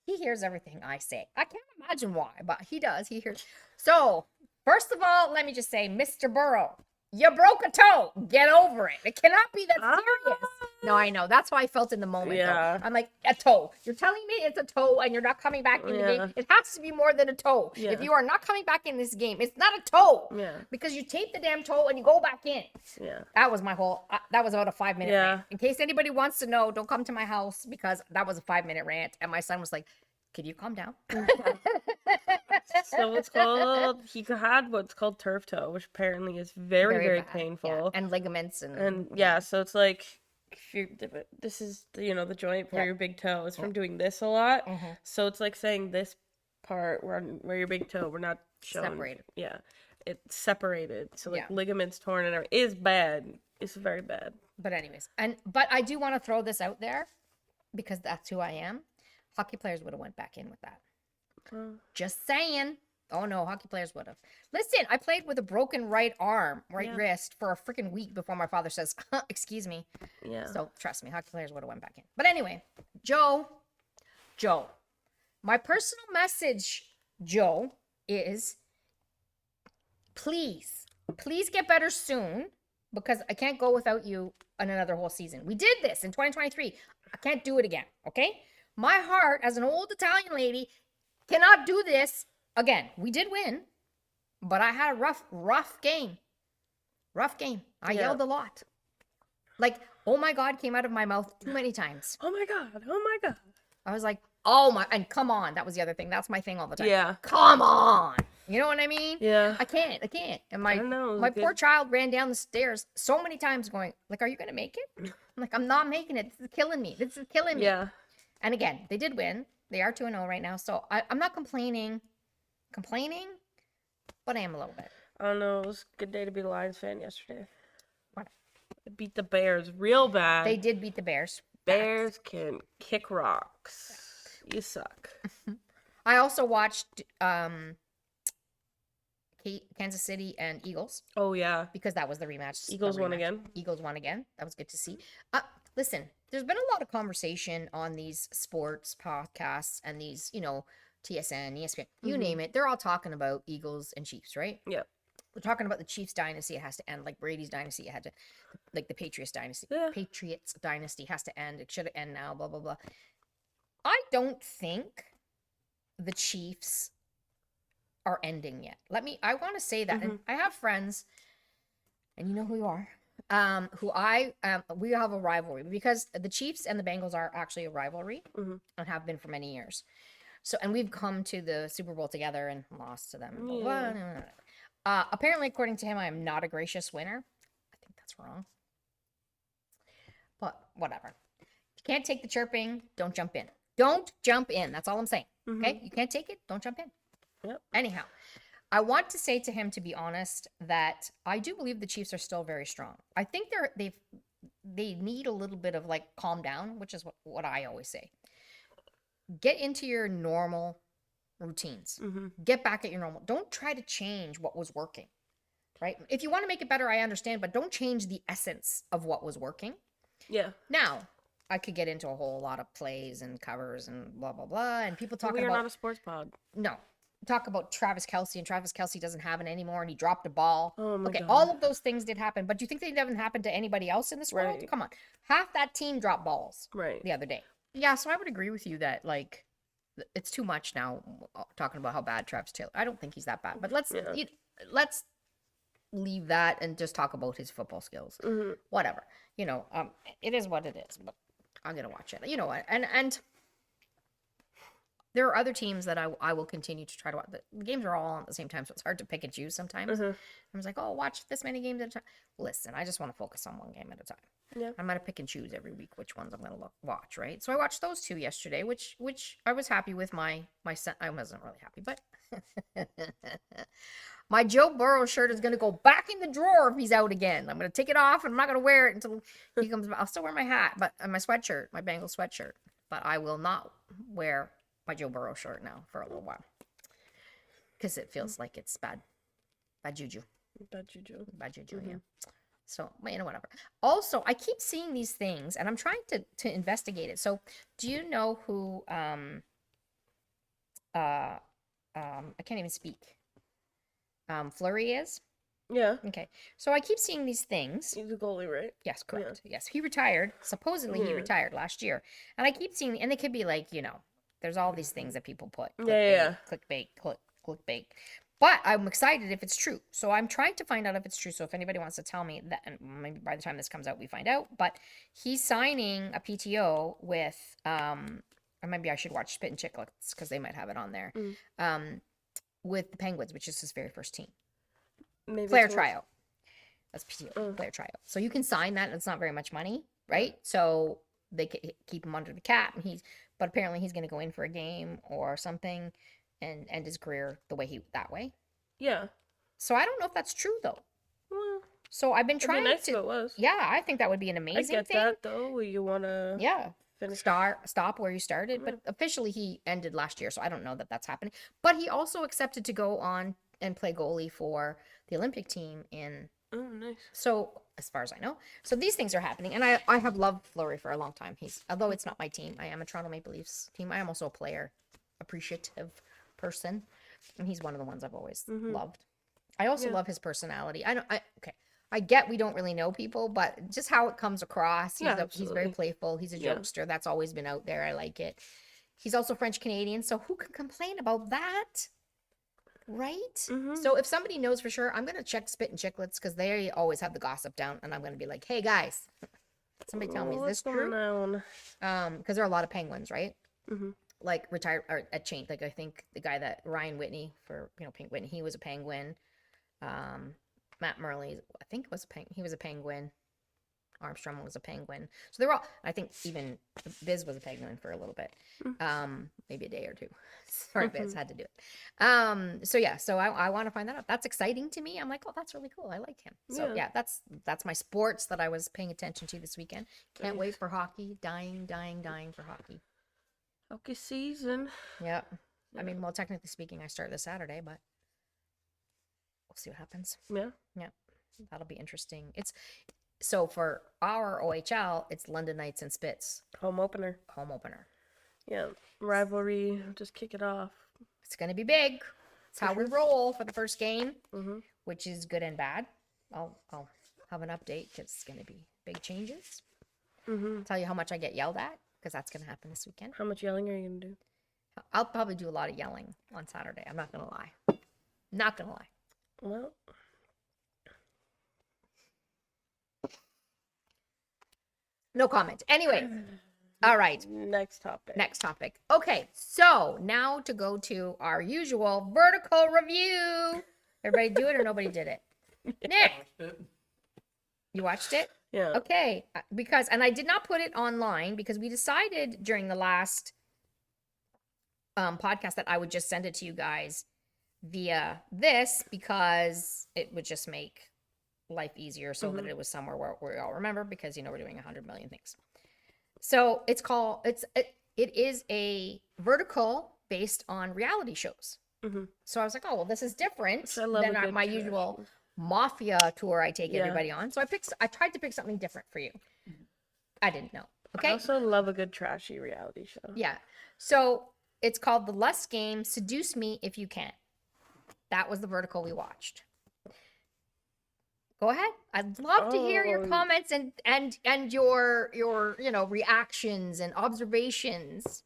he hears everything I say. I can't imagine why, but he does. He hears. So, first of all, let me just say, Mr. Burrow, you broke a toe. Get over it. It cannot be that serious. No, I know. That's how I felt in the moment. Yeah. Though. I'm like, a toe. You're telling me it's a toe and you're not coming back in the game. It has to be more than a toe. Yeah. If you are not coming back in this game, it's not a toe. Yeah. Because you tape the damn toe and you go back in. Yeah. That was my whole, that was about a 5-minute rant. In case anybody wants to know, don't come to my house because that was a 5-minute rant. And my son was like, could you calm down? So it's called, he had what's called turf toe, which apparently is very bad, painful. yeah. And ligaments And yeah, so it's like, if you this is the joint for your big toe is from doing this a lot. So it's like saying this part where your big toe, we're not showing. Separated. Yeah. It's separated. So like Yeah. ligaments torn and everything is bad. It's very bad. But anyways, but I do want to throw this out there because that's who I am. Hockey players would have went back in with that. Just saying. Oh no, hockey players would have. Listen, I played with a broken right wrist for a freaking week before my father says, excuse me. Yeah. So trust me, hockey players would have went back in. But anyway, Joe, my personal message, Joe, is please get better soon because I can't go without you on another whole season. We did this in 2023. I can't do it again, okay? My heart, as an old Italian lady, cannot do this again. We did win, but I had a rough game. I yelled a lot. Like, oh my God came out of my mouth too many times. Oh my God. I was like, oh my, and come on. That was the other thing. That's my thing all the time. Yeah. Come on. You know what I mean? Yeah. I can't. And I don't know, my good. poor child ran down the stairs so many times going, like, are you going to make it? I'm like, I'm not making it. This is killing me. Yeah. And again, they did win. They are 2-0 right now. So I'm not complaining, but I am a little bit. I don't know. It was a good day to be a Lions fan yesterday. What? They beat the Bears real bad. They did beat the Bears. Bears can kick rocks. You suck. I also watched Kansas City and Eagles Oh yeah. because that was the rematch. Eagles won again. Eagles won again. That was good to see. Listen, there's been a lot of conversation on these sports podcasts and these, TSN, ESPN, you name it. They're all talking about Eagles and Chiefs, right? Yeah. We're talking about the Chiefs dynasty. It has to end, like Brady's dynasty. It had to, like the Patriots dynasty. Yeah. Patriots dynasty has to end. It should end now. Blah blah blah. I don't think the Chiefs are ending yet. I want to say that, and I have friends, and you know who you are. We have a rivalry because the Chiefs and the Bengals are actually a rivalry and have been for many years. So, and we've come to the Super Bowl together and lost to them. Blah, blah, blah, blah. Apparently, according to him, I am not a gracious winner. I think that's wrong. But whatever. If you can't take the chirping, don't jump in. Don't jump in. That's all I'm saying. Okay? You can't take it, don't jump in. Yep. Anyhow, I want to say to him, to be honest, that I do believe the Chiefs are still very strong. I think they need a little bit of like calm down, which is what I always say. Get into your normal routines. Get back at your normal. Don't try to change what was working, right? If you want to make it better, I understand, but don't change the essence of what was working. Yeah. Now, I could get into a whole lot of plays and covers and blah, blah, blah, and people talking about... We are not a sports pod. No. Talk about Travis Kelce, and Travis Kelce doesn't have it anymore, and he dropped a ball. Oh my God. All of those things did happen, but do you think they haven't happened to anybody else in this world? Right. Come on. Half that team dropped balls the other day. Yeah, so I would agree with you that, like, it's too much now talking about how bad Travis Taylor. I don't think he's that bad, but let's leave that and just talk about his football skills. Whatever, it is what it is. But I'm gonna watch it. And there are other teams that I will continue to try to watch. The games are all on at the same time, so it's hard to pick and choose sometimes. I was like, oh, watch this many games at a time. Listen, I just want to focus on one game at a time. Yeah. I'm gonna pick and choose every week which ones I'm gonna watch, right? So I watched those two yesterday, which I was happy with. My son, I wasn't really happy, but my Joe Burrow shirt is gonna go back in the drawer if he's out again. I'm gonna take it off and I'm not gonna wear it until he comes back. I'll still wear my hat, but my sweatshirt, my Bengals sweatshirt, but I will not wear my Joe Burrow shirt now for a little while because it feels like it's bad juju. Bad juju, yeah. So, whatever. Also, I keep seeing these things, and I'm trying to investigate it. So, do you know who, I can't even speak, Fleury is? Yeah. Okay. So, I keep seeing these things. He's a goalie, right? Yes, correct. Yeah. Yes, he retired. Supposedly, he retired last year. And I keep seeing, and they could be like, there's all these things that people put. Clickbait, clickbait. But I'm excited if it's true. So I'm trying to find out if it's true. So if anybody wants to tell me that, and maybe by the time this comes out, we find out. But he's signing a PTO with, or maybe I should watch Spit and Chicklets because they might have it on there, with the Penguins, which is his very first team. Maybe player tryout. That's PTO, player tryout. So you can sign that, and it's not very much money, right? So they keep him under the cap, but apparently he's going to go in for a game or something and end his career that way. Yeah. So I don't know if that's true though. Well, so I've been trying it'd be nice if it was. Yeah, I think that would be an amazing thing. I get that though. You want to finish stop where you started, but officially he ended last year, so I don't know that that's happening. But he also accepted to go on and play goalie for the Olympic team in. Oh, nice. So as far as I know, so these things are happening, and I have loved Fleury for a long time. Although it's not my team, I am a Toronto Maple Leafs team. I am also a player appreciative person, and he's one of the ones I've always loved. I also love his personality. I get we don't really know people, but just how it comes across. He's very playful. He's a jokester. That's always been out there. I like it. He's also French Canadian, so who can complain about that? Right? So if somebody knows for sure, I'm going to check Spit and Chicklets because they always have the gossip down, and I'm going to be like, hey guys, somebody tell me, is this true? Because there are a lot of Penguins, right? Like retired or at Chain, like I think the guy that Ryan Whitney for Penguin, he was a Penguin. Matt Murley, I think he was a Penguin. Armstrong was a Penguin. So they were all. I think even Biz was a Penguin for a little bit, maybe a day or two. Sorry, Biz had to do it. So I want to find that out. That's exciting to me. I'm like, oh, that's really cool. I like him. So that's my sports that I was paying attention to this weekend. Can't wait for hockey. Dying for hockey. Hockey season. Yeah. I mean, well, technically speaking, I start this Saturday, but we'll see what happens. Yeah. Yeah. That'll be interesting. So for our OHL, it's London Knights and Spits Home opener. home opener. Yeah. Rivalry. Just kick it off. It's going to be big. It's how we roll for the first game, Mm-hmm. which is good and bad. I'll have an update because it's going to be big changes. Mm-hmm. Tell you how much I get yelled at because that's going to happen this weekend. How much yelling are you going to do? I'll probably do a lot of yelling on Saturday. I'm not going to lie. Not going to lie. Well, no comment. Anyway. All right. Next topic. Next topic. Okay. So now to go to our usual vertical review. Everybody do it or nobody did it? Nick, you watched it? Yeah. Okay. Because, and I did not put it online because we decided during the last podcast that I would just send it to you guys via this because it would just make life easier so that it was somewhere where we all remember because, you know, we're doing 100 million things. So it's called, it is a vertical based on reality shows. Mm-hmm. So I was like, oh, well, this is different So I love a than good my trash. usual mafia tour I take Yeah. everybody on. So I tried to pick something different for you. I didn't know. Okay. I also love a good trashy reality show. Yeah. So it's called The Lust Game, Seduce Me If You Can. That was the vertical we watched. Go ahead. I'd love to hear your comments and your you know reactions and observations.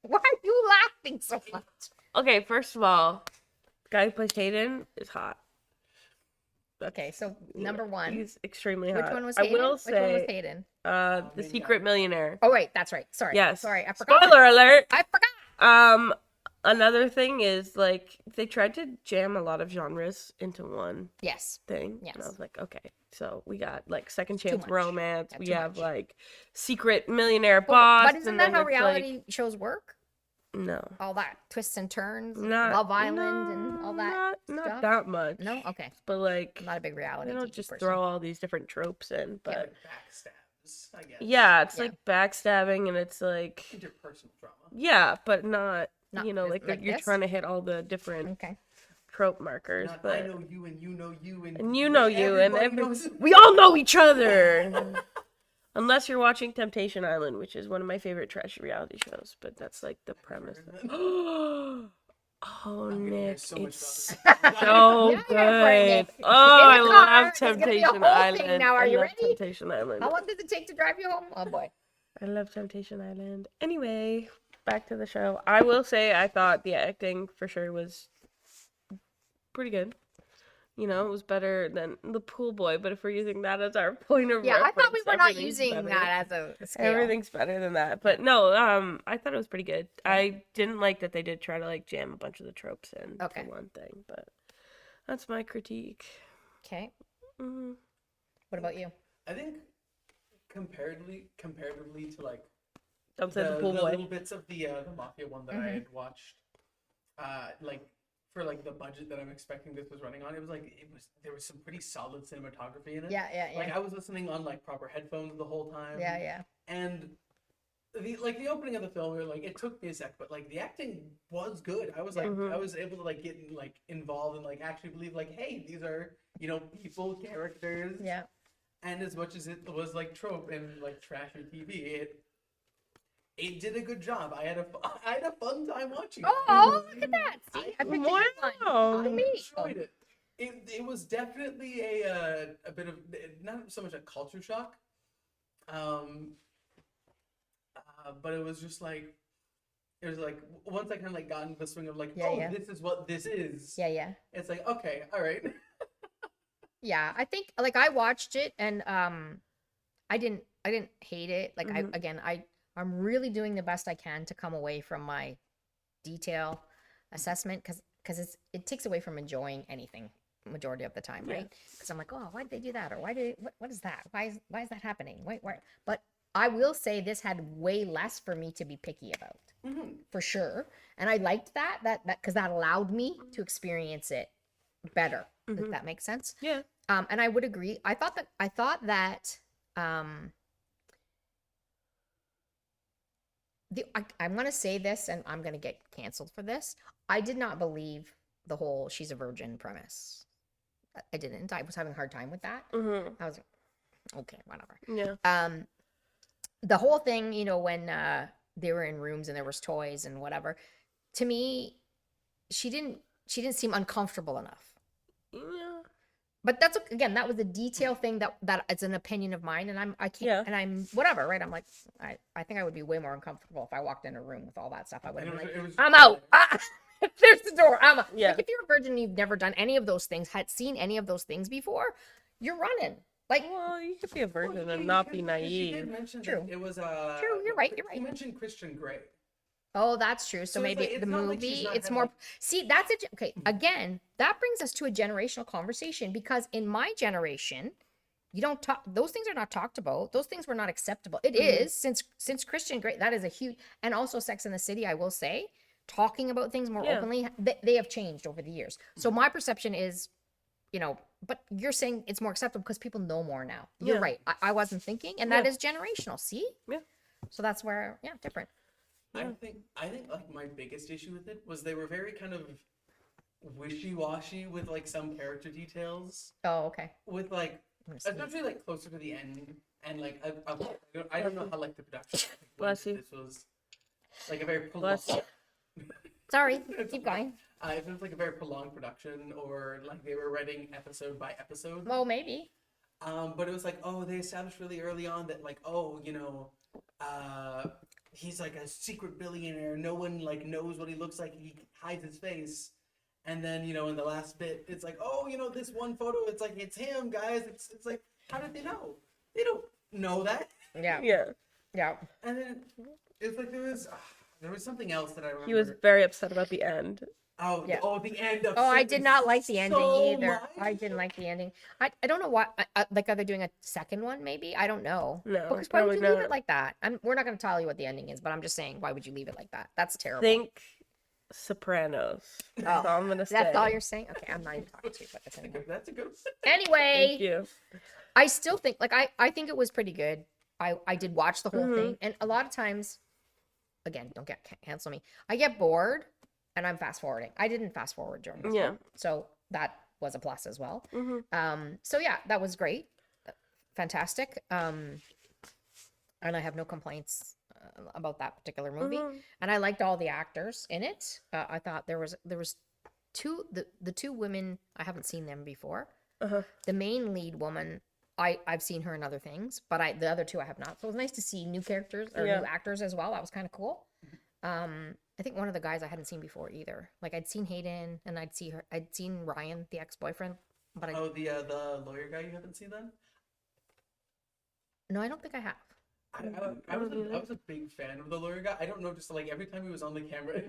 Why are you laughing so much? Okay, first of all, the guy who plays Hayden is hot. Okay, so number one. He's extremely Which hot. one was I Hayden? will Which one was say, Hayden? the Secret Millionaire. Oh wait, that's right. Sorry. Yes. Sorry, I forgot. Spoiler alert. I forgot. Another thing is like they tried to jam a lot of genres into one Yes. thing. Yes. And I was like, okay, so we got like second Too chance much. romance. Yeah, We too have much. like secret millionaire boss. But isn't and that then how it's, reality shows work? Like, no. All that twists and turns, Not Love Island, and all that. Not stuff? that much. No. Okay. But like, I'm not a big reality they don't TV just person. throw all these different tropes in. But Like backstabs, I guess. yeah, it's Yeah. like backstabbing, and it's like Interpersonal drama. yeah, but not Not you know this- like like you're this? trying to hit all the different Okay. trope markers. Not, But I know you and you know you and you know you and everybody knows we all know each other. Unless you're watching Temptation Island, which is one of my favorite trash reality shows, but that's like the premise. Oh, I'm gonna hear Nick, so much it's about this. so Yeah, yeah, right, good. Nick. Oh, I In the car, love it's gonna be a Temptation whole Island. thing now. Are I you love ready? Temptation Island. How long does it take to drive you home? Oh boy. I love Temptation Island. Anyway, back to the show. I will say I thought the acting for sure was pretty good. You know, it was better than the pool boy, but if we're using that as our point of Yeah, I thought we reference, were not everything's using better. that as a scale. Everything's better than that. But no, I thought it was pretty good. I didn't like that they did try to like jam a bunch of the tropes in Okay. for one thing, but that's my critique. Okay. Mm. What about you? I think comparatively to like Don't say the the pool boy. little bits of the mafia one that I had watched, like for like the budget that I'm expecting this was running on, there was some pretty solid cinematography in it. Yeah, yeah, yeah. Like I was listening on like proper headphones the whole time. Yeah, yeah. And the opening of the film, where like it took me a sec, but like the acting was good. I was like I was able to like get involved and like actually believe like, hey, these are people, characters. Yeah. And as much as it was like trope and like trashy TV, it did a good job. I had a fun time watching it. Oh, look at that! See, I picked a good one. Wow. I Look at me. enjoyed it. It was definitely a bit of not so much a culture shock, but it was just like once I kind of like got into the swing of like, Yeah, yeah. this is what this is. Yeah, yeah. It's like, okay, all right. Yeah, I think like I watched it and I didn't hate it. Like I'm really doing the best I can to come away from my detail assessment because it takes away from enjoying anything majority of the time, right? Because I'm like, oh, why did they do that? Or what is that? Why is that happening? Why? But I will say this had way less for me to be picky about, for sure. And I liked that because that allowed me to experience it better. If that makes sense. Yeah. And I would agree. I thought that I'm gonna say this, and I'm gonna get canceled for this. I did not believe the whole "she's a virgin" premise. I didn't. I was having a hard time with that. I was Okay, whatever. Yeah. The whole thing, when they were in rooms and there was toys and whatever, to me, she didn't seem uncomfortable enough. Yeah. But that's again, that was a detail thing that it's an opinion of mine, and I can't, and I'm whatever, right? I'm like, I think I would be way more uncomfortable if I walked in a room with all that stuff. I would have been like, I'm out. There's the door. I'm out. Yeah. Like, if you're a virgin and you've never done any of those things, had seen any of those things before, you're running. Like, well, you could be a virgin and not be naive. She did mention True. It was True. You're right. You're right. You mentioned Christian Grey. Oh, that's true. So maybe it's the not like movie, she's not it's had, more. like- See, that's okay. Again, that brings us to a generational conversation, because in my generation, you don't talk. Those things are not talked about. Those things were not acceptable. It is since Christian Grey. That is a huge, and also Sex in the City. I will say, talking about things more openly, they have changed over the years. So my perception is, but you're saying it's more acceptable because people know more now. You're right. I wasn't thinking, and that is generational. See? Yeah. So that's where, different. I think like my biggest issue with it was they were very kind of wishy-washy with like some character details. Oh, okay. With like, especially like closer to the end, and like I don't know how like the production. Bless you. This was like a very prolonged. Sorry, keep going. If it was like a very prolonged production, or like they were writing episode by episode. Well, maybe. But it was like, they established really early on that like, he's like a secret billionaire. No one like knows what he looks like. He hides his face. And then, in the last bit, it's like, this one photo, it's like, it's him, guys. It's like, how did they know? They don't know that. Yeah. Yeah. And then it's like there was something else that I remember. He was very upset about the end. Oh, yeah. The end of I did not like the ending either. Much. I didn't like the ending. I don't know why. Like, are they doing a second one? Maybe, I don't know. No, because why would you leave it like that? We're not going to tell you what the ending is, but I'm just saying, why would you leave it like that? That's terrible. Think Sopranos. That's all I'm gonna say. That's all you're saying? Okay, I'm not even talking to you about this anymore. That's a good one. Anyway, Thank you. I still think, like, I think it was pretty good. I did watch the whole thing, and a lot of times, again, don't cancel me. I get bored, and I'm fast forwarding. I didn't fast forward during this one, so that was a plus as well. So yeah, that was great, fantastic, and I have no complaints about that particular movie, and I liked all the actors in it. I thought there was the two women, I haven't seen them before. The main lead woman, I've seen her in other things, but the other two I have not. So it was nice to see new characters or new actors as well. That was kind of cool. I think one of the guys I hadn't seen before either. Like, I'd seen Hayden, and I'd seen Ryan, the ex-boyfriend, but the lawyer guy you haven't seen then? No, I don't think I have. I was a big fan of the lawyer guy. I don't know, just like every time he was on the camera,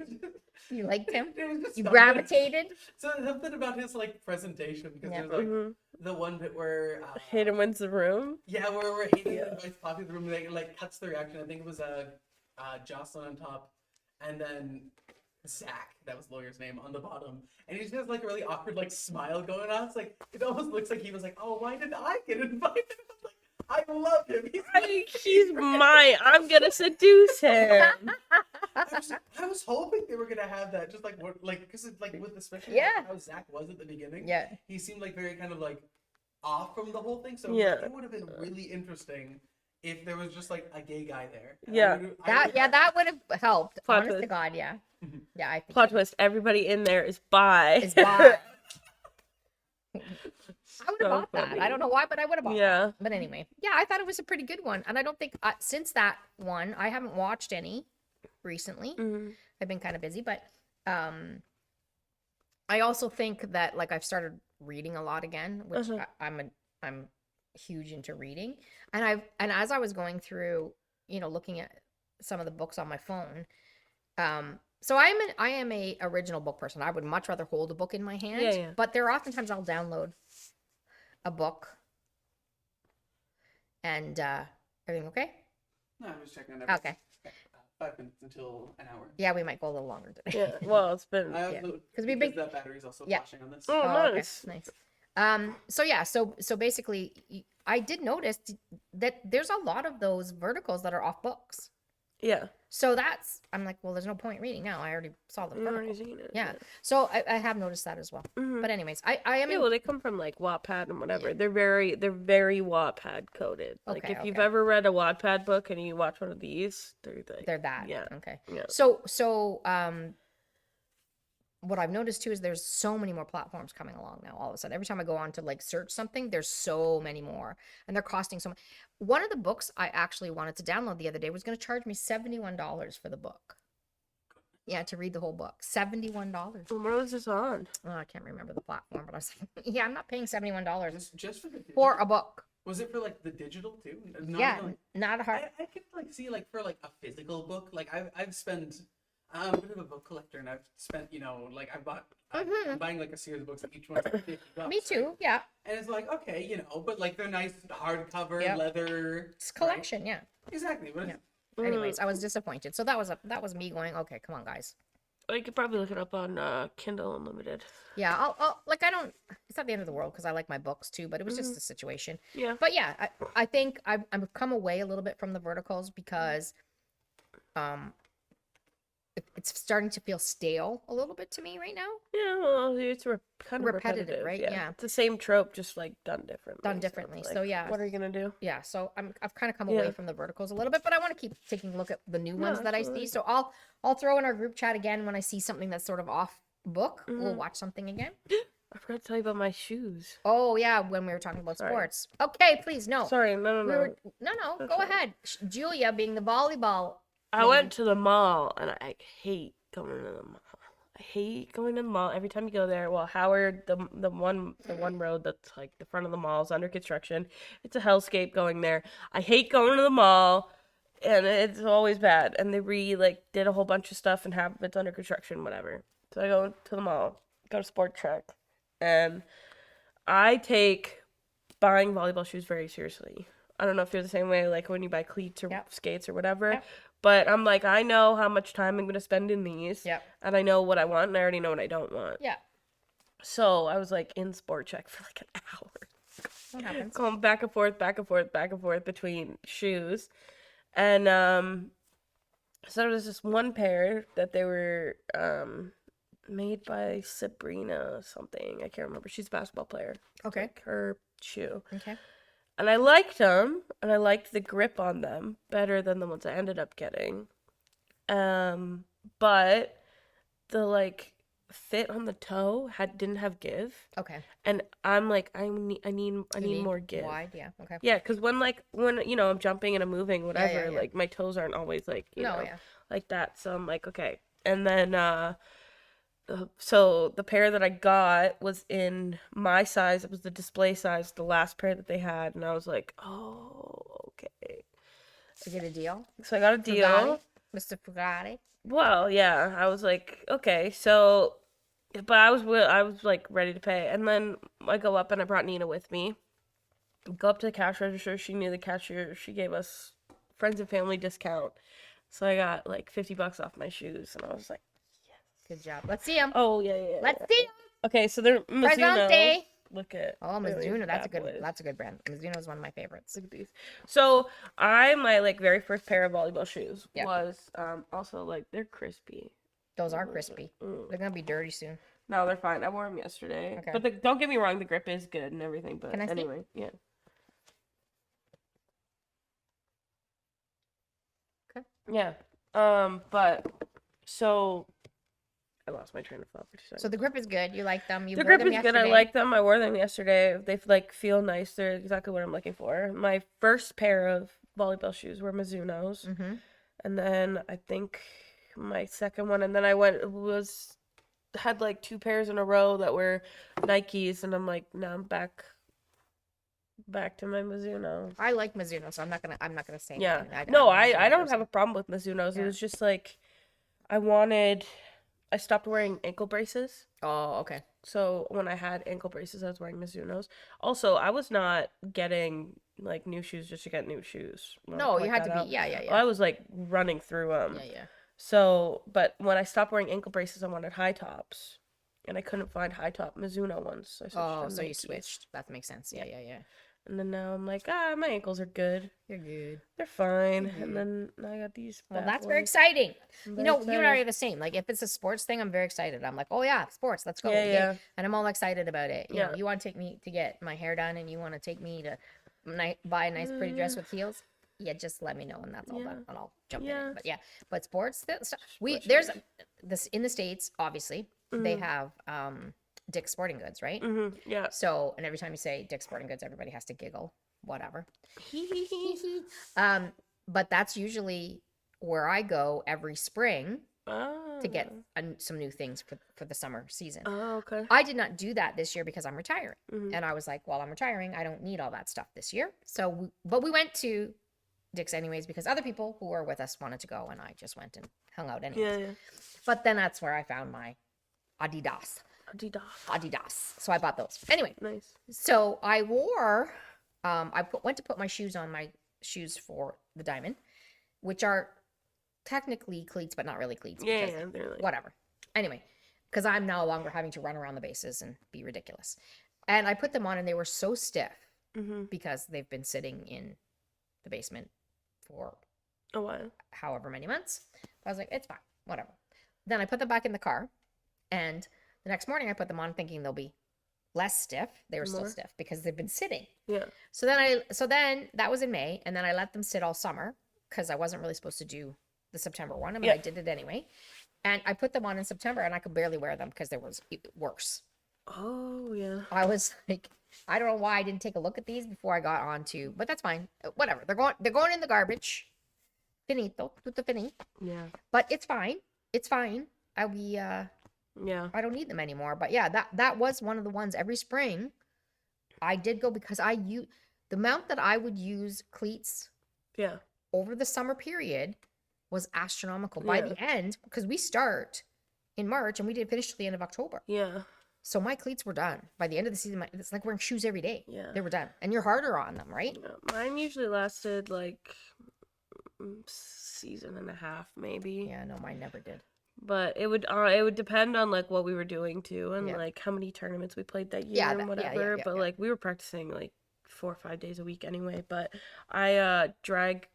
You liked him? You something- gravitated? So something about his like presentation, because there's like the one bit where Hayden wins the room. Yeah, where Hayden invites Poppy to the room, and like cuts the reaction. I think it was Jocelyn on top, and then Zach, that was the lawyer's name, on the bottom, and he just has like a really awkward like smile going on. It's like, it almost looks like he was like, oh, why didn't I get invited? I'm like, I love him. He's mine. I'm gonna seduce him. I was hoping they were gonna have that, just like because it's like with especially how Zach was at the beginning. Yeah, he seemed like very kind of like off from the whole thing. So it would have been really interesting if there was just like a gay guy there. That would have helped. Honest to God, yeah. I think plot twist. Everybody in there is bi. Is bi. I would have bought that. I don't know why, but I would have bought that. But anyway, I thought it was a pretty good one. And I don't think, since that one, I haven't watched any recently. I've been kind of busy, but I also think that, like, I've started reading a lot again, which I'm huge into reading. And as I was going through, looking at some of the books on my phone, so I am a original book person. I would much rather hold a book in my hand. But there are oftentimes I'll download a book. And everything okay? No, I'm just checking. Okay. 5 minutes until an hour. Yeah, we might go a little longer today. Yeah. Well, it's been because that battery's also flashing on this. Oh, nice. Okay. Nice. So basically, I did notice that there's a lot of those verticals that are off books. Yeah. So I'm like, well, there's no point reading now. I already saw the You've already protocol. seen it. Yeah. So I have noticed that as well. But anyways, I am Yeah, in. well, they come from like Wattpad and whatever. Yeah. They're very Wattpad coded. Like Okay, if you've okay. ever read a Wattpad book and you watch one of these, they're like, They're that. yeah, Okay. yeah. So what I've noticed too is there's so many more platforms coming along now. All of a sudden, every time I go on to like search something, there's so many more, and they're costing so much. One of the books I actually wanted to download the other day was going to charge me $71 for the book. Yeah, to read the whole book, $71. What was this on? Oh, I can't remember the platform, but I was like, yeah, I'm not paying $71 Just for the for digital? a book. Was it for like the digital too? Yeah, even, like, not a hard. I could like see like for like a physical book. Like I've spent. I'm a bit of a book collector, and I've spent like I bought. I'm buying like a series of books, and each one's like $50. Me too. Right? Yeah, And it's like okay, but like they're nice hardcover, Yep. leather. it's collection. Yeah. Right? Exactly. But Yeah. Anyways, I was disappointed. So that was me going, okay, come on, guys. Or you could probably look it up on Kindle Unlimited. Yeah, I'll like I don't. It's not the end of the world because I like my books too, but it was just a situation. Yeah. But yeah, I think I've come away a little bit from the verticals because, it's starting to feel stale a little bit to me right now. Yeah, well, it's kind of Repetitive, right? Yeah. It's the same trope, just like done differently. Done differently. it's So, like, yeah. What are you gonna do? Yeah, so I've kind of come away Yeah. from the verticals a little bit, but I want to keep taking a look at the new ones that I absolutely. see. So I'll throw in our group chat again when I see something that's sort of off book. We'll watch something again. I forgot to tell you about my shoes. Oh yeah, when we were talking about Sorry. sports. Okay, please no. Sorry, no. No, go ahead. Julia being the volleyball. I went to the mall, and I hate going to the mall. I hate going to the mall every time you go there. Well, Howard, the one road that's like the front of the mall is under construction. It's a hellscape going there. I hate going to the mall, and it's always bad. And they did a whole bunch of stuff and have it's under construction, whatever. So I go to the mall, go to Sport Trek, and I take buying volleyball shoes very seriously. I don't know if you're the same way, like when you buy cleats or skates or whatever. Yep. But I'm like, I know how much time I'm going to spend in these. Yep. And I know what I want, and I already know what I don't want. Yeah. So I was like in Sport Check for like an hour. What happens? Going back and forth between shoes. And so there was this one pair that they were made by Sabrina something. I can't remember. She's a basketball player. Okay. Like her shoe. Okay. And I liked them, and I liked the grip on them better than the ones I ended up getting. But the fit on the toe didn't have give, Okay. and I'm like, I need more give. Wide, yeah. Okay. Yeah, because when I'm jumping and I'm moving, whatever, yeah. like my toes aren't always like Yeah. like that. So I'm like, okay. And then so the pair that I got was in my size. It was the display size, the last pair that they had, and I was like, oh, okay. To get a deal. So I got a deal. Fugatti? Mr. Fugatti. Well, yeah, I was like, okay, so, but I was like ready to pay, and then I go up and I brought Nina with me. Go up to the cash register. She knew the cashier. She gave us friends and family discount, so I got like $50 off my shoes, and I was like, Good job. Let's see them. oh yeah. Let's see them. Okay, so they're Mizuno. Presente. Look at Oh, look at these Mizuno. bad boys. That's a good brand. Mizuno is one of my favorites. Look at these. So my very first pair of volleyball shoes Yep. was also like they're crispy. Those are crispy. Mm. They're gonna be dirty soon. No, they're fine. I wore them yesterday. Okay. But don't get me wrong, the grip is good and everything. But Can I see? anyway, yeah. Okay. Yeah. But so I lost my train of thought for 2 seconds. So the grip is good. You like them. You The wore grip them is good. I yesterday. like them. I wore them yesterday. They feel nice. They're exactly what I'm looking for. My first pair of volleyball shoes were Mizuno's, Mm-hmm. and then I think my second one, and then I had like 2 pairs in a row that were Nikes, and I'm like, now I'm back to my Mizuno. I like Mizuno, so I'm not gonna say Yeah. anything. No, I'm a I don't person. have a problem with Mizuno's. Yeah. It was just like I stopped wearing ankle braces. Oh, okay. So when I had ankle braces, I was wearing Mizuno's. Also, I was not getting like new shoes just to get new shoes. No, you had to be. Yeah. I was like running through them. Yeah. So, but when I stopped wearing ankle braces, I wanted high tops, and I couldn't find high top Mizuno ones. So I switched Oh, to so you Nikes. switched. That makes sense. Yeah. And then now I'm like, my ankles are good. You're good. They're fine. And then I got these. Well, that's very exciting. I'm You very know, you and I excited. are the same. Like, if it's a sports thing, I'm very excited. I'm like, oh yeah, sports, let's go. Yeah, Yay. yeah. And I'm all excited about it. You know, Yeah. you want to take me to get my hair done, and you want to take me to buy a nice pretty dress with heels. Yeah, just let me know, and that's all done, and I'll jump in it. But yeah, but sports, there's this in the States. Obviously, they have Dick's Sporting Goods, right? Yeah. So, and every time you say Dick's Sporting Goods, everybody has to giggle. Whatever. But that's usually where I go every spring to get some new things for the summer season. Oh, okay. I did not do that this year because I'm retiring. And I was like, well, I'm retiring. I don't need all that stuff this year. So, but we went to Dick's anyways because other people who were with us wanted to go, and I just went and hung out anyways. Yeah. But then that's where I found my Adidas. So I bought those. Anyway. Nice. So I wore, went to put my shoes on, my shoes for the Diamond, which are technically cleats, but not really cleats. Yeah, they're like... Whatever. Anyway, because I'm no longer having to run around the bases and be ridiculous. And I put them on, and they were so stiff because they've been sitting in the basement for a while, however many months. I was like, it's fine, whatever. Then I put them back in the car, and the next morning I put them on thinking they'll be less stiff. They were still stiff because they've been sitting. Yeah. So then that was in May, and then I let them sit all summer because I wasn't really supposed to do the September one, but I did it anyway. And I put them on in September, and I could barely wear them because there was worse. Oh yeah. I was like, I don't know why I didn't take a look at these before I got on to, but that's fine. Whatever. They're going in the garbage. Finito, tutto fini. Yeah. But it's fine. It's fine. I'll be yeah. I don't need them anymore. But yeah, that was one of the ones every spring I did go because the amount that I would use cleats over the summer period was astronomical. By the end, because we start in March and we didn't finish till the end of October. Yeah. So my cleats were done. By the end of the season, it's like wearing shoes every day. Yeah. They were done. And you're harder on them, right? Yeah. Mine usually lasted like season and a half, maybe. Yeah, no, mine never did. But it would depend on like what we were doing too, and like how many tournaments we played that year and whatever. But like we were practicing like 4 or 5 days a week anyway. But I dragged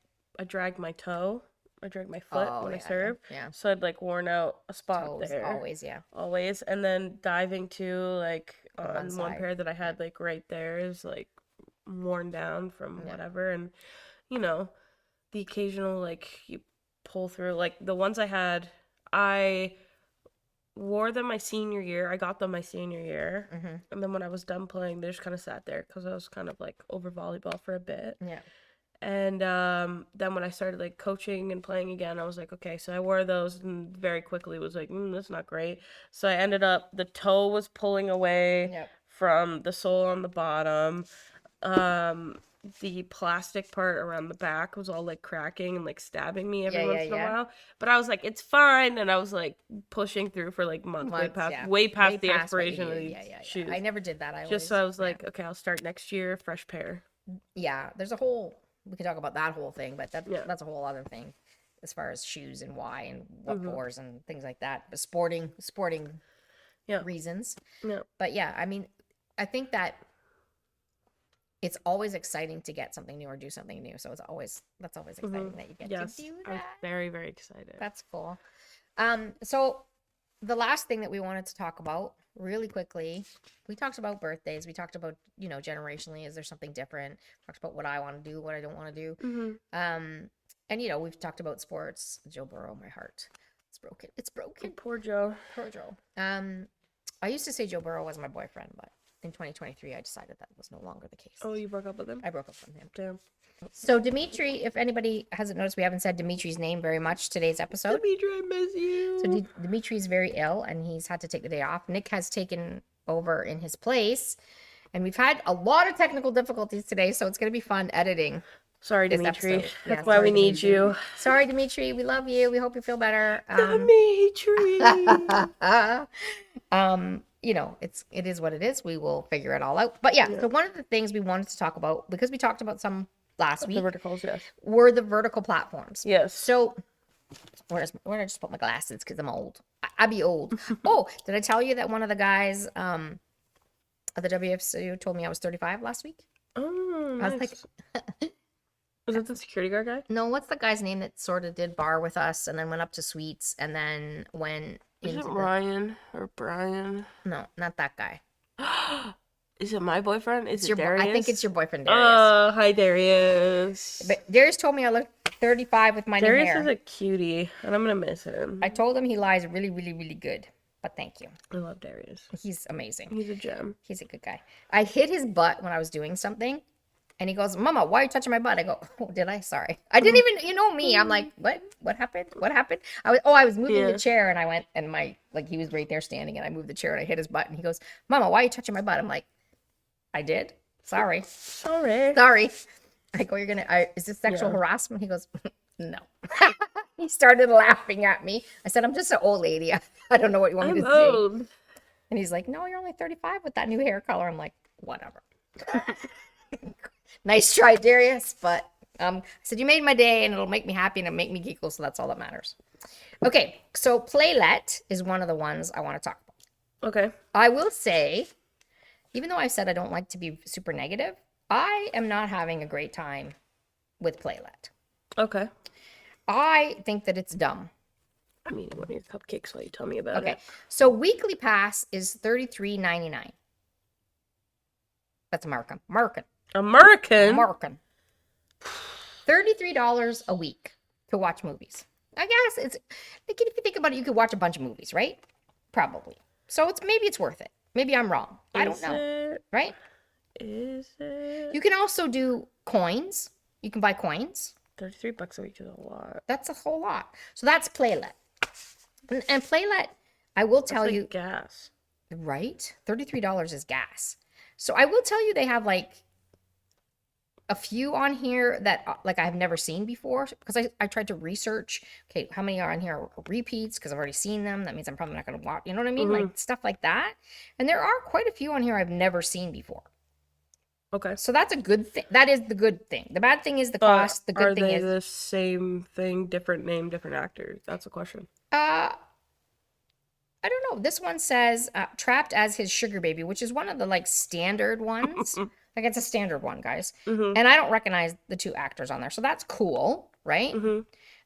my toe. I dragged my foot when I served. Yeah. So I'd like worn out a spot there. Always. And then diving too, like on one pair that I had like right there is like worn down from whatever. And you know, the occasional like you pull through, like the ones I wore them my senior year. I got them my senior year. And then when I was done playing, they just kind of sat there because I was kind of like over volleyball for a bit. Yeah. And then when I started like coaching and playing again, I was like, okay, so I wore those and very quickly was like, that's not great. So I ended up, the toe was pulling away from the sole on the bottom. The plastic part around the back was all like cracking and like stabbing me every once in a while. But I was like, it's fine. And I was like pushing through for like months way past the expiration of these shoes. I never did that. I was like, okay, I'll start next year, fresh pair. Yeah, there's a whole, we could talk about that whole thing, but that's a whole other thing as far as shoes and why and what fours and things like that. But sporting reasons. Yeah. But yeah, I mean, I think that it's always exciting to get something new or do something new. So that's always exciting that you get to do that. I'm very, very excited. That's cool. So the last thing that we wanted to talk about really quickly, we talked about birthdays. We talked about, generationally, is there something different? We talked about what I want to do, what I don't want to do. And, we've talked about sports. Joe Burrow, my heart. It's broken. Poor Joe. I used to say Joe Burrow was my boyfriend, but in 2023, I decided that was no longer the case. Oh, you broke up with him? I broke up with him. Damn. So Dimitri, if anybody hasn't noticed, we haven't said Dimitri's name very much today's episode. Dimitri, I miss you. So Dimitri's very ill, and he's had to take the day off. Nick has taken over in his place, and we've had a lot of technical difficulties today, so it's going to be fun editing. Sorry, Dimitri. That's why we need you. Sorry, Dimitri. We love you. We hope you feel better. Dimitri. It is what it is. We will figure it all out. But yeah, so one of the things we wanted to talk about, because we talked about some last week, the verticals, yes, were the vertical platforms. Yes. So where did I just put my glasses? Because I'm old. I be old. Oh, did I tell you that one of the guys at the WFCU told me I was 35 last week? Oh, I was nice. like, Was that the security guard guy? no, what's the guy's name that sort of did bar with us and then went up to suites and then went Is it into the... Ryan or Brian? No, not that guy. Is it my boyfriend? Is It's it your Darius? I think it's your boyfriend Darius. Oh, hi Darius. But Darius told me I look 35 with my new Darius hair. is a cutie, and I'm gonna miss him. I told him he lies really, really, really good. But thank you. I love Darius. He's amazing. He's a gem. He's a good guy. I hit his butt when I was doing something. And he goes, Mama, why are you touching my butt? I go, oh, did I? Sorry. I didn't even, you know me. I'm like, what? What happened? What happened? I was moving the chair and I went and he was right there standing and I moved the chair and I hit his butt and he goes, Mama, why are you touching my butt? I'm like, I did. Sorry. Sorry. I go, is this sexual harassment? He goes, no. He started laughing at me. I said, I'm just an old lady. I don't know what you want me to say. And he's like, no, you're only 35 with that new hair color. I'm like, whatever. Nice try, Darius, but I said you made my day and it'll make me happy and it'll make me giggle, so that's all that matters. Okay, so Playlet is one of the ones I want to talk about. Okay. I will say, even though I said I don't like to be super negative, I am not having a great time with Playlet. Okay. I think that it's dumb. I'm eating one of your cupcakes while you tell me about it. Okay, so weekly pass is $33.99. That's American. $33 a week to watch movies. I guess it's, if you think about it, you could watch a bunch of movies, right? Probably. So maybe it's worth it. Maybe I'm wrong. I don't know. Right? Is it? You can also do coins. You can buy coins. $33 a week is a lot. That's a whole lot. So that's Playlet. And Playlet, I will tell you. Gas. Right? $33 is gas. So I will tell you they have like a few on here that like I've never seen before because I tried to research, okay, how many are on here are repeats because I've already seen them. That means I'm probably not going to watch, you know what I mean? Like stuff like that. And there are quite a few on here I've never seen before. Okay. So that's a good thing. That is the good thing. The bad thing is the cost. The good thing is... Are they the same thing, different name, different actors? That's a question. I don't know. This one says trapped as his sugar baby, which is one of the like standard ones. Like it's a standard one, guys. And I don't recognize the two actors on there. So that's cool, right?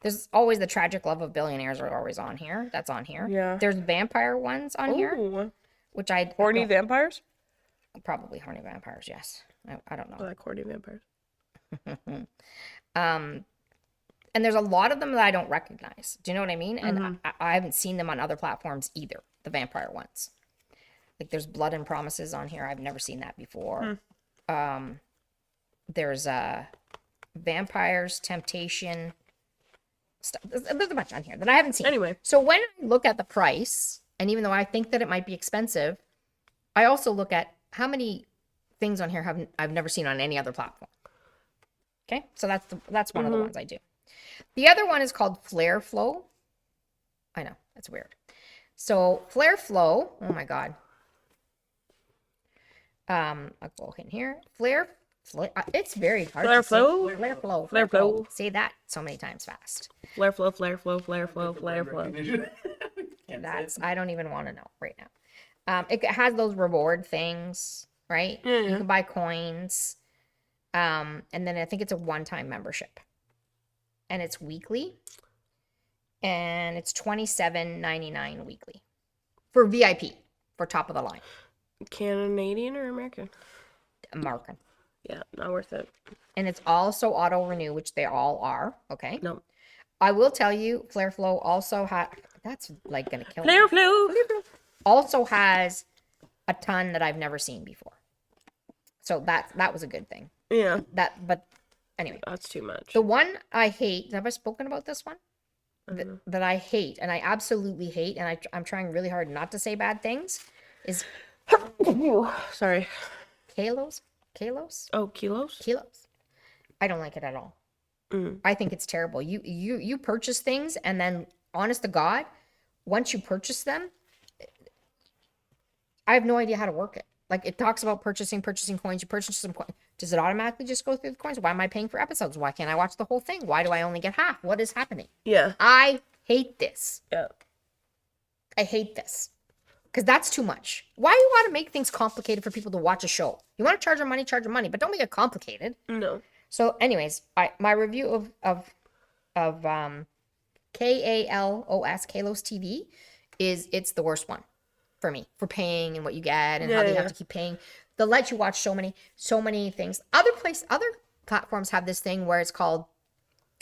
There's always the tragic love of billionaires are always on here. That's on here. Yeah. There's vampire ones on here, which I... Horny vampires? Probably horny vampires, yes. I don't know. I like horny vampires. And there's a lot of them that I don't recognize. Do you know what I mean? And I haven't seen them on other platforms either, the vampire ones. Like there's Blood and Promises on here. I've never seen that before. There's Vampires, Temptation. Stuff. There's a bunch on here that I haven't seen. Anyway. So when I look at the price, and even though I think that it might be expensive, I also look at how many things on here I've never seen on any other platform. Okay? So that's one of the ones I do. The other one is called Flare Flow. I know, that's weird. So Flare Flow, oh my God. I'll go in here. It's very hard Flare to Flow? say. Flare Flow. Flare Flow. Say that so many times fast. Flare Flow, Flare Flow, Flare Flow, Flare Flow. I don't even want to know right now. It has those reward things, right? You can buy coins. And then I think it's a one-time membership. And it's weekly. And it's $27.99 weekly. For VIP. For top of the line. Canadian or American? American. Yeah, not worth it. And it's also auto-renew, which they all are. Okay? No. I will tell you, Flare Flow also has... That's like going to kill me. Flare Flow! Also has a ton that I've never seen before. So that was a good thing. Yeah. But anyway. That's too much. The one I hate, have I spoken about this one? That I hate, and I absolutely hate, and I'm trying really hard not to say bad things, is... Sorry. Kalos? Oh, kilos? I don't like it at all. I think it's terrible. You purchase things, and then, honest to God, once you purchase them, I have no idea how to work it. Like, it talks about purchasing coins. You purchase some coins. Does it automatically just go through the coins? Why am I paying for episodes? Why can't I watch the whole thing? Why do I only get half? What is happening? Yeah. I hate this. Yeah. I hate this. because that's too much. Why you want to make things complicated for people to watch a show? You want to charge them money, but don't make it complicated. No. So, anyways, my review of Kalos TV is it's the worst one for me for paying and what you get and how they have to keep paying. They'll let you watch so many things. Other platforms have this thing where it's called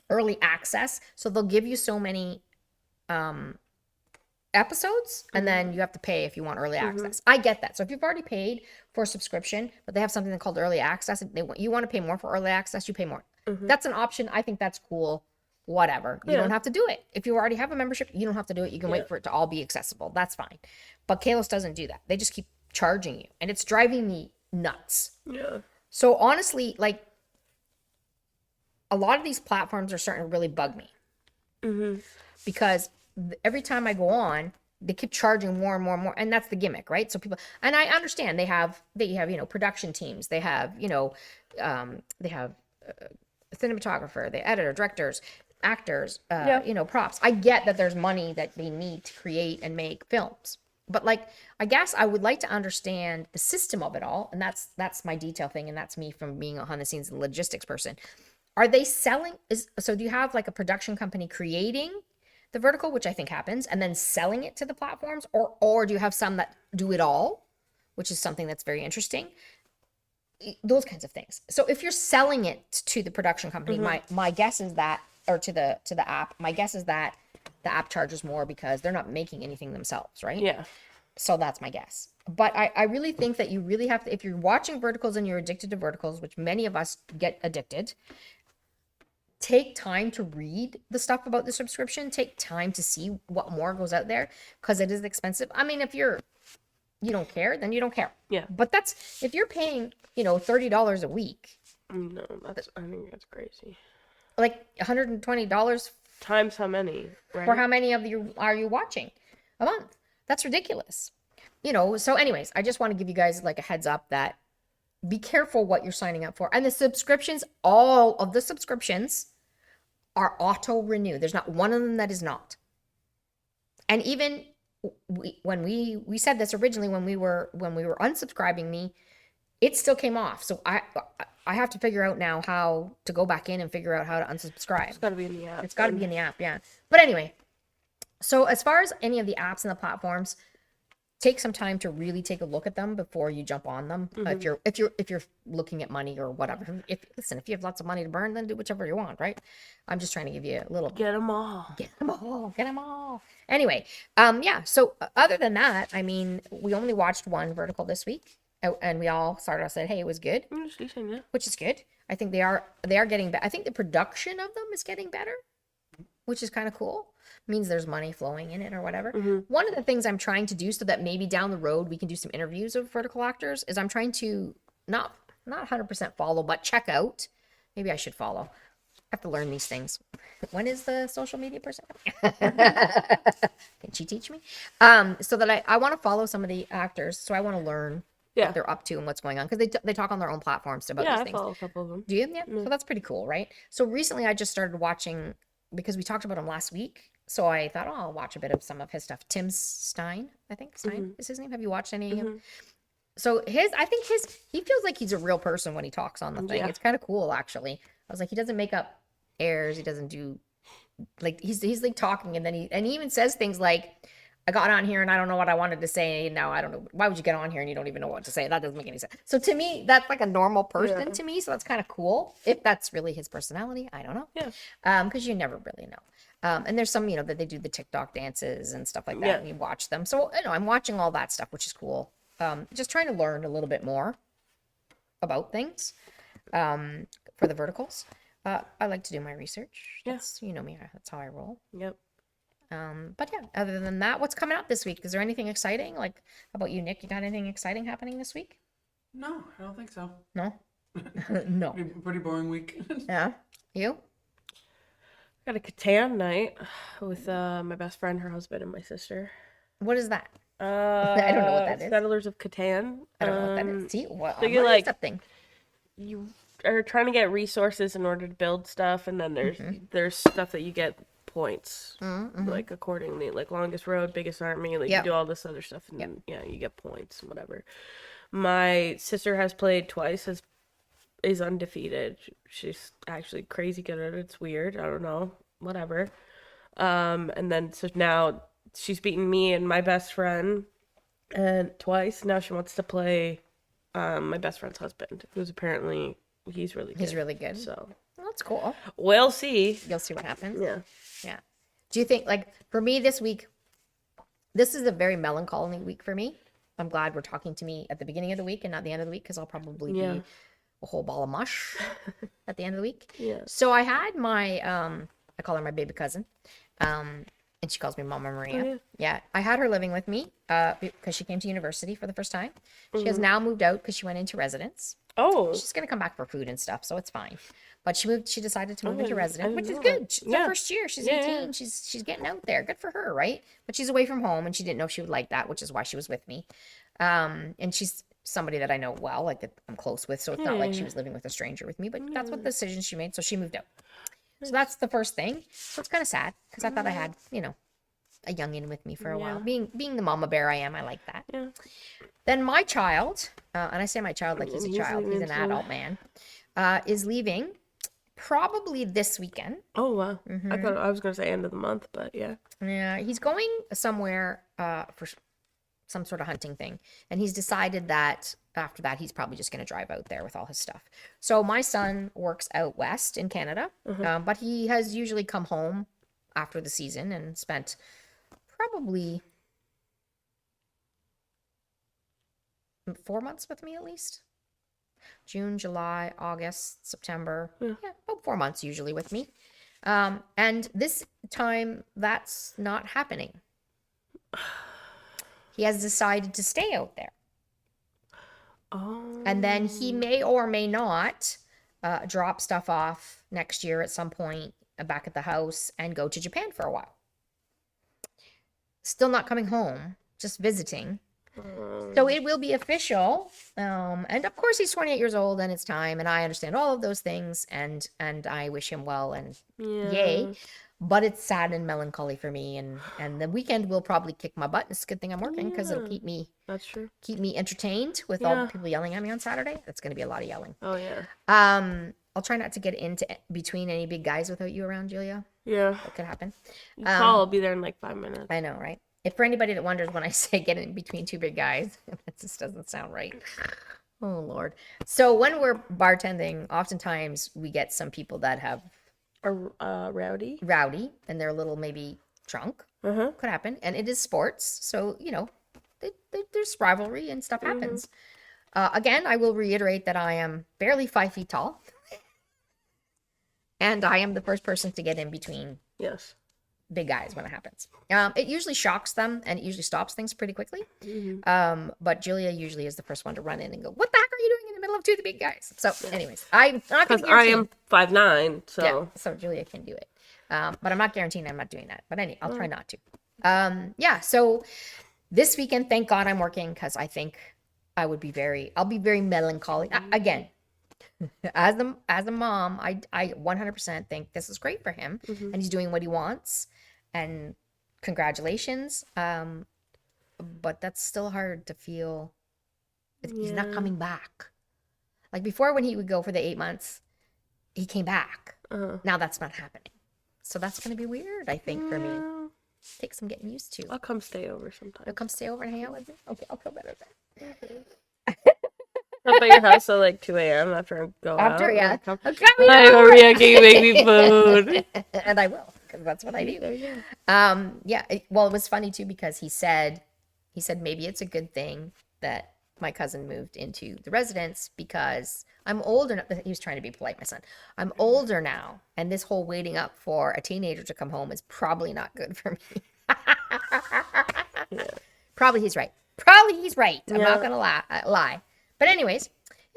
early access. So they'll give you so many episodes and then you have to pay if you want early access. I get that. So if you've already paid for a subscription, but they have something called early access, and you want to pay more for early access, you pay more. That's an option. I think that's cool. Whatever. You don't have to do it. If you already have a membership, you don't have to do it. You can wait for it to all be accessible. That's fine. But Kalos doesn't do that. They just keep charging you, and it's driving me nuts. Yeah. So honestly, like, a lot of these platforms are starting to really bug me. Because every time I go on, they keep charging more and more and more, and that's the gimmick, right? So people, and I understand they have production teams, they have a cinematographer, the editor, directors, actors, props. I get that there's money that they need to create and make films, but like, I guess I would like to understand the system of it all, and that's my detail thing, and that's me from being a behind the scenes logistics person. Are they selling? So do you have like a production company creating the vertical, which I think happens, and then selling it to the platforms, or do you have some that do it all, which is something that's very interesting? Those kinds of things. So if you're selling it to the production company, my guess is that, or to the app, my guess is that the app charges more because they're not making anything themselves, right? Yeah. So that's my guess. But I really think that you really have to, if you're watching verticals and you're addicted to verticals, which many of us get addicted, take time to read the stuff about the subscription. Take time to see what more goes out there, because it is expensive. I mean, if you don't care, then you don't care. Yeah. But if you're paying, $30 a week. No, I think that's crazy. Like $120 times how many, right? For how many of you are you watching a month? That's ridiculous. So anyways, I just want to give you guys like a heads up that be careful what you're signing up for. And the subscriptions, all of the subscriptions are auto renew. There's not one of them that is not. And even when we said this originally, when we were unsubscribing me, it still came off. So I have to figure out now how to go back in and figure out how to unsubscribe. It's got to be in the app. It's got to be in the app, yeah. But anyway, so as far as any of the apps and the platforms, take some time to really take a look at them before you jump on them. If you're looking at money or whatever. If you have lots of money to burn, then do whichever you want, right? I'm just trying to give you a little. Get them all. Get them all. Get them all. Anyway, yeah. So other than that, I mean, we only watched one vertical this week, and we all started off said, hey, it was good, which is good. I think they are getting better. I think the production of them is getting better, which is kind of cool. Means there's money flowing in it or whatever. One of the things I'm trying to do so that maybe down the road we can do some interviews of vertical actors is I'm trying to not 100% follow, but check out. Maybe I should follow. I have to learn these things. When is the social media person? Can she teach me? So that I want to follow some of the actors. So I want to learn what they're up to and what's going on, because they talk on their own platforms about these things. I follow a couple of them. Do you? Yeah. So that's pretty cool, right? So recently I just started watching, because we talked about him last week. So I thought, I'll watch a bit of some of his stuff. Tim Stein, I think. Stein is his name. Have you watched any of him? So he feels like he's a real person when he talks on the thing. It's kind of cool, actually. I was like, he doesn't make up airs. He doesn't do, like, he's like talking, and then he even says things like, I got on here and I don't know what I wanted to say. Now I don't know. Why would you get on here and you don't even know what to say? That doesn't make any sense. So to me, that's like a normal person to me. So that's kind of cool. If that's really his personality, I don't know. Yeah. Because you never really know. And there's some, that they do the TikTok dances and stuff like that, and you watch them. So, I'm watching all that stuff, which is cool. Just trying to learn a little bit more about things for the verticals. I like to do my research. That's, you know me, that's how I roll. Yep. But yeah, other than that, what's coming out this week? Is there anything exciting? Like, how about you, Nick? You got anything exciting happening this week? No, I don't think so. No? No. Pretty boring week. Yeah. You? Got a Catan night with my best friend, her husband, and my sister. What is that? I don't know what that is. Settlers of Catan. I don't know what that is. See, what so you're like, something. You are trying to get resources in order to build stuff, and then there's stuff that you get points, Mm-hmm. like accordingly, like longest road, biggest army, like you do all this other stuff, and then you get points and whatever. My sister has played twice, is undefeated. She's actually crazy good at it. It's weird. I don't know. Whatever. And then so now she's beaten me and my best friend and twice. Now she wants to play my best friend's husband, who's apparently he's really good. He's really good. So that's cool. We'll see. You'll see what happens. Yeah. Do you think, like, for me this week, this is a very melancholy week for me. I'm glad we're talking to me at the beginning of the week and not the end of the week, because I'll probably be a whole ball of mush at the end of the week. Yeah. So I had my I call her my baby cousin, and she calls me Mama Maria. Oh, yeah, I had her living with me because she came to university for the first time. She has now moved out because she went into residence. Oh. She's gonna come back for food and stuff, so it's fine. But she decided to move into residence, which is good. It's her first year. She's 18. She's getting out there. Good for her, right? But she's away from home, and she didn't know she would like that, which is why she was with me. And she's somebody that I know well, like that I'm close with, so it's not like she was living with a stranger with me, but that's what the decision she made, so she moved out. So that's the first thing. So it's kind of sad, because I thought I had, a youngin with me for a while. Being the mama bear I am, I like that. Yeah. Then my child, and I say my child like he's a child, he's an adult man, is leaving probably this weekend. Oh, wow. I thought I was going to say end of the month, but yeah. Yeah, he's going somewhere for some sort of hunting thing. And he's decided that after that, he's probably just going to drive out there with all his stuff. So my son works out west in Canada, but he has usually come home after the season and spent probably 4 months with me at least. June, July, August, September. Yeah, about 4 months usually with me. And this time, that's not happening. He has decided to stay out there. Oh. And then he may or may not drop stuff off next year at some point back at the house and go to Japan for a while. Still not coming home, just visiting. So it will be official. And of course he's 28 years old and it's time, and I understand all of those things, and I wish him well and yay. But it's sad and melancholy for me, and the weekend will probably kick my butt. It's a good thing I'm working, because it'll keep me entertained with all the people yelling at me on Saturday. That's going to be a lot of yelling. Oh yeah. I'll try not to get into between any big guys without you around, Julia. Yeah. That could happen. I'll be there in like 5 minutes. I know, right? If for anybody that wonders when I say get in between two big guys, that just doesn't sound right. Oh Lord. So when we're bartending, oftentimes we get some people that have rowdy, and they're a little maybe drunk. Could happen, and it is sports, so there's rivalry and stuff happens. Again, I will reiterate that I am barely 5 feet tall, and I am the first person to get in between big guys when it happens. It usually shocks them, and it usually stops things pretty quickly. But Julia usually is the first one to run in and go, "What the heck are you doing in the middle of two of the big guys?" So, anyways, I'm not going to because I am 5'9", so so Julia can do it. But I'm not guaranteeing I'm not doing that. But anyway, I'll try not to. So this weekend, thank God I'm working, because I think I'll be very melancholy. Again, as a mom, I 100% think this is great for him, and he's doing what he wants, and congratulations. But that's still hard to feel. He's not coming back. Like before, when he would go for the 8 months, he came back. Now that's not happening. So that's going to be weird, I think, for me. Take some getting used to. I'll come stay over sometime. You'll come stay over and hang out with me? Okay, I'll feel better then. I'm at your house at like 2 a.m. after I go out. Yeah. Hi, Maria, can you make me food? And I will, because that's what I do. It was funny too, because he said maybe it's a good thing that my cousin moved into the residence, because I'm older now. He was trying to be polite, my son. I'm older now, and this whole waiting up for a teenager to come home is probably not good for me. Probably he's right. I'm not going to lie. But anyways,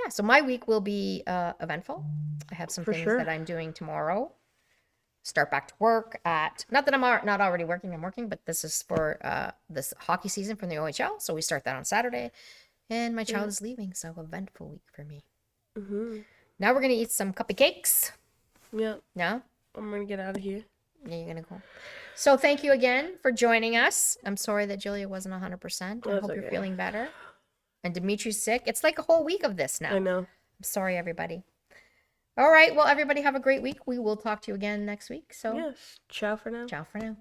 so my week will be eventful. I have some things that I'm doing tomorrow. Start back to work at, not that I'm not already working, I'm working, but this is for this hockey season from the OHL. So we start that on Saturday. And my child is leaving, so eventful week for me. Now we're going to eat some cupcakes. Yeah. No? I'm going to get out of here. Yeah, you're gonna go. So thank you again for joining us. I'm sorry that Julia wasn't 100%. I hope you're feeling better. And Dimitri's sick. It's like a whole week of this now. I know. I'm sorry, everybody. All right. Well, everybody have a great week. We will talk to you again next week. So yes. Ciao for now. Ciao for now.